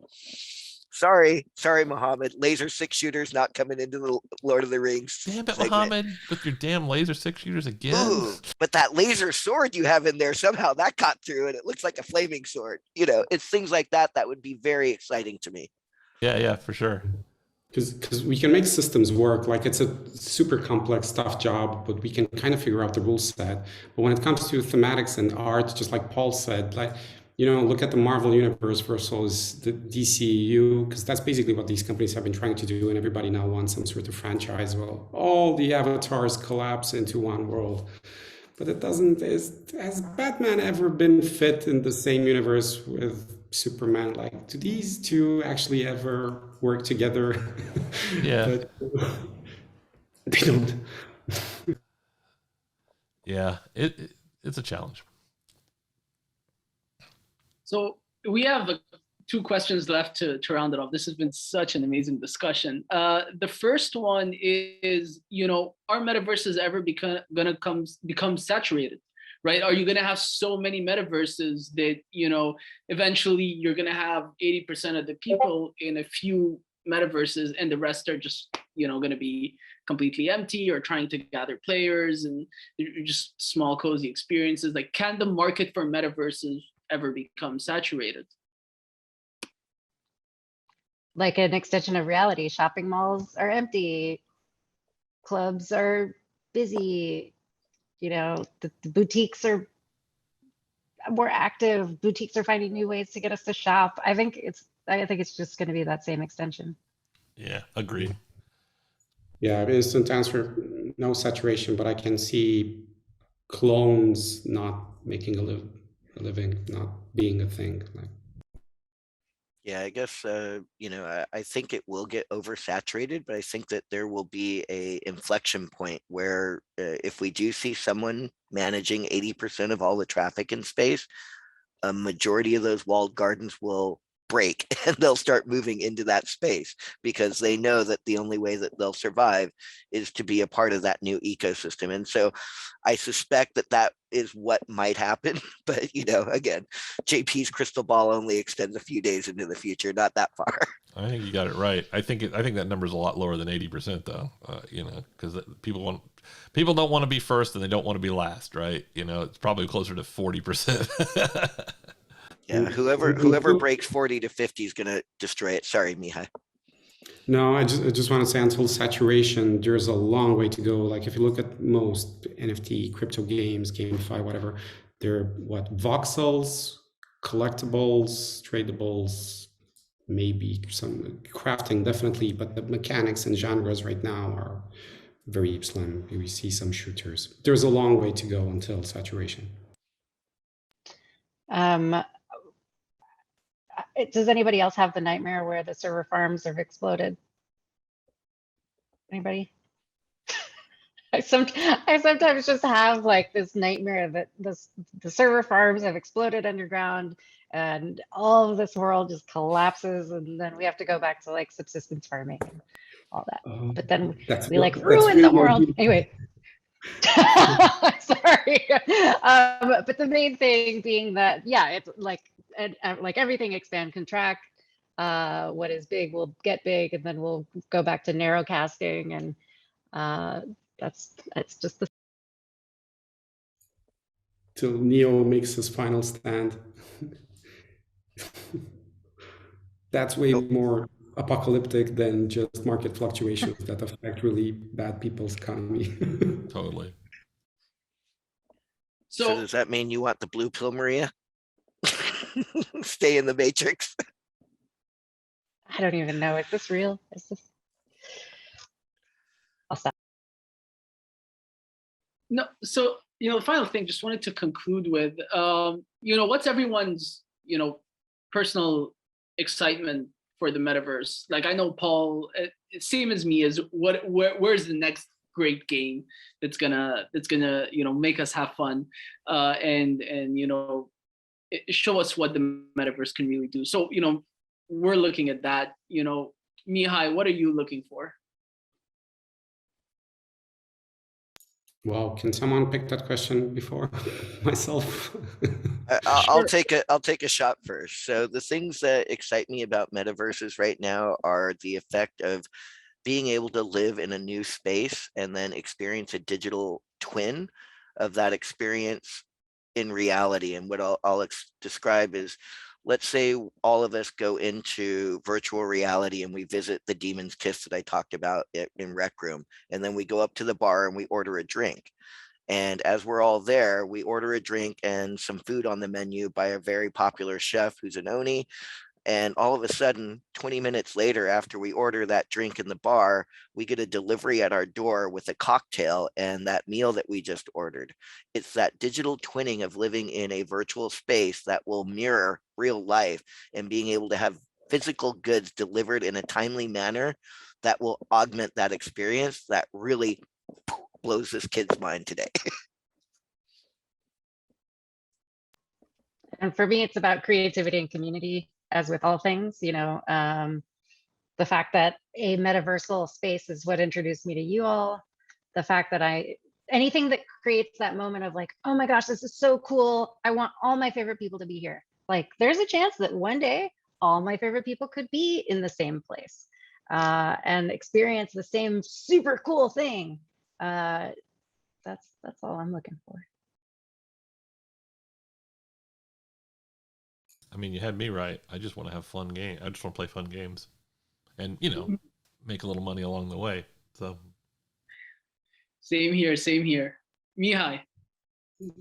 Speaker 5: Sorry, Mohammed. Laser 6 shooters not coming into the Lord of the Rings.
Speaker 3: Damn it,
Speaker 5: segment.
Speaker 3: Mohammed, with your damn laser 6 shooters again.
Speaker 5: Ooh, but that laser sword you have in there, somehow that got through and it looks like a flaming sword. You know, it's things like that that would be very exciting to me.
Speaker 3: Yeah, for sure.
Speaker 2: Because we can make systems work. Like, it's a super complex, tough job, but we can kind of figure out the rule set. But when it comes to thematics and art, just like Paul said, like, you know, look at the Marvel universe versus the DCU, because that's basically what these companies have been trying to do, and everybody now wants some sort of franchise. Well, all the avatars collapse into one world. But it doesn't. Has Batman ever been fit in the same universe with Superman? Like, do these two actually ever work together?
Speaker 3: Yeah.
Speaker 2: But they don't.
Speaker 3: Yeah, it's a challenge.
Speaker 1: So we have 2 questions left to round it off. This has been such an amazing discussion. The first one is, you know, are metaverses ever gonna become saturated, right? Are you gonna have so many metaverses that, you know, eventually you're gonna have 80% of the people in a few metaverses and the rest are just, you know, gonna be completely empty or trying to gather players and just small cozy experiences? Like, can the market for metaverses ever become saturated?
Speaker 4: Like an extension of reality, shopping malls are empty, clubs are busy, you know, the boutiques are more active, boutiques are finding new ways to get us to shop. I think it's just going to be that same extension.
Speaker 3: Yeah, agreed.
Speaker 2: Yeah, instant answer, no saturation, but I can see clones not making a living, not being a thing. Like,
Speaker 5: Yeah, I guess, you know, I think it will get oversaturated, but I think that there will be a inflection point where if we do see someone managing 80% of all the traffic in space, a majority of those walled gardens will break and they'll start moving into that space because they know that the only way that they'll survive is to be a part of that new ecosystem. And so I suspect that that is what might happen. But, you know, again, JP's crystal ball only extends a few days into the future, not that far.
Speaker 3: I think you got it right. I think that number is a lot lower than 80%, though. You know, because people don't want to be first and they don't want to be last, right? You know, it's probably closer to 40%.
Speaker 5: Yeah, whoever breaks 40 to 50 is going to destroy it. Sorry, Mihai.
Speaker 2: no, I just want to say, until saturation, there's a long way to go. Like, if you look at most NFT, crypto games, GameFi, whatever, they're what, voxels, collectibles, tradables, maybe some crafting, definitely, but the mechanics and genres right now are very slim. We see some shooters. There's a long way to go until saturation.
Speaker 4: Does anybody else have the nightmare where the server farms have exploded? Anybody? I sometimes just have like this nightmare that the server farms have exploded underground and all of this world just collapses and then we have to go back to like subsistence farming and all that. But then we like ruin the world. Anyway. Sorry. But the main thing being that, yeah, it's like everything expand, contract. What is big will get big, and then we'll go back to narrow casting, and that's just the.
Speaker 2: Till Neo makes his final stand. That's way more apocalyptic than just market fluctuations that affect really bad people's economy.
Speaker 3: Totally.
Speaker 5: So does that mean you want the blue pill, Maria? Stay in the matrix?
Speaker 4: I don't even know. Is this real? Is this? I'll stop.
Speaker 1: No, so, you know, the final thing, just wanted to conclude with, you know, what's everyone's, you know, personal excitement for the metaverse? Like, I know Paul, same as me, is where's the next great game that's gonna you know, make us have fun and you know, show us what the metaverse can really do. So, you know, we're looking at that. You know, Mihai, what are you looking for?
Speaker 2: Well, can someone pick that question before myself?
Speaker 5: I'll
Speaker 1: Sure.
Speaker 5: take a shot first. So the things that excite me about metaverses right now are the effect of being able to live in a new space and then experience a digital twin of that experience in reality. And what I'll describe is, let's say all of us go into virtual reality and we visit the Demon's Kiss that I talked about in Rec Room, and then we go up to the bar and we order a drink. And as we're all there, we order a drink and some food on the menu by a very popular chef who's an Oni. And all of a sudden, 20 minutes later, after we order that drink in the bar, we get a delivery at our door with a cocktail and that meal that we just ordered. It's that digital twinning of living in a virtual space that will mirror real life, and being able to have physical goods delivered in a timely manner that will augment that experience that really blows this kid's mind today.
Speaker 4: And for me, it's about creativity and community, as with all things, the fact that a metaversal space is what introduced me to you all. The fact that anything that creates that moment of like, oh my gosh, this is so cool. I want all my favorite people to be here. Like, there's a chance that one day all my favorite people could be in the same place and experience the same super cool thing. That's all I'm looking for.
Speaker 3: I mean, you had me right. I just want to have fun game. I just want to play fun games, and make a little money along the way. So,
Speaker 1: Same here. Mihai.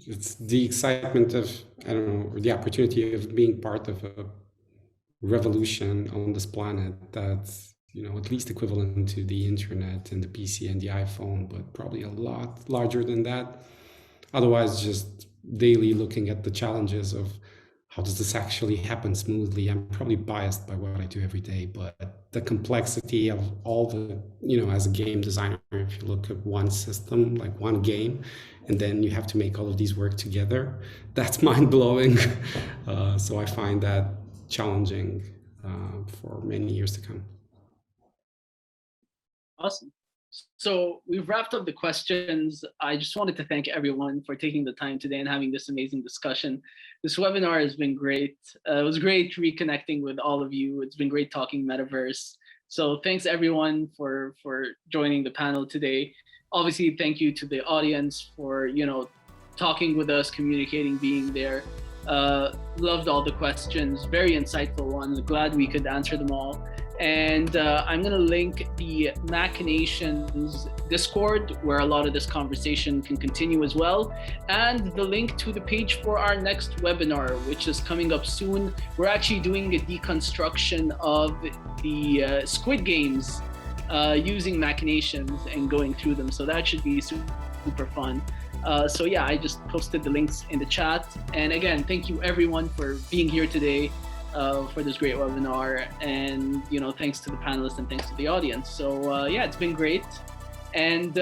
Speaker 2: It's the excitement of, I don't know, or the opportunity of being part of a revolution on this planet that's, at least equivalent to the internet and the PC and the iPhone, but probably a lot larger than that. Otherwise, just daily looking at the challenges of how does this actually happen smoothly. I'm probably biased by what I do every day, but the complexity of all the, as a game designer, if you look at one system, like one game, and then you have to make all of these work together, that's mind-blowing. So I find that challenging for many years to come.
Speaker 1: Awesome. So we've wrapped up the questions. I just wanted to thank everyone for taking the time today and having this amazing discussion. This webinar has been great. It was great reconnecting with all of you. It's been great talking Metaverse. So thanks everyone for joining the panel today. Obviously, thank you to the audience for talking with us, communicating, being there. Loved all the questions, very insightful ones. Glad we could answer them all. And I'm going to link the Machinations Discord, where a lot of this conversation can continue as well, and the link to the page for our next webinar, which is coming up soon. We're actually doing a deconstruction of the Squid Games using Machinations and going through them. So that should be super fun. So yeah, I just posted the links in the chat. And again, thank you everyone for being here today. For this great webinar, and thanks to the panelists and thanks to the audience. So yeah, it's been great, and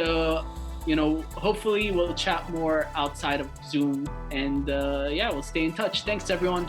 Speaker 1: hopefully we'll chat more outside of Zoom, and yeah, we'll stay in touch. Thanks everyone.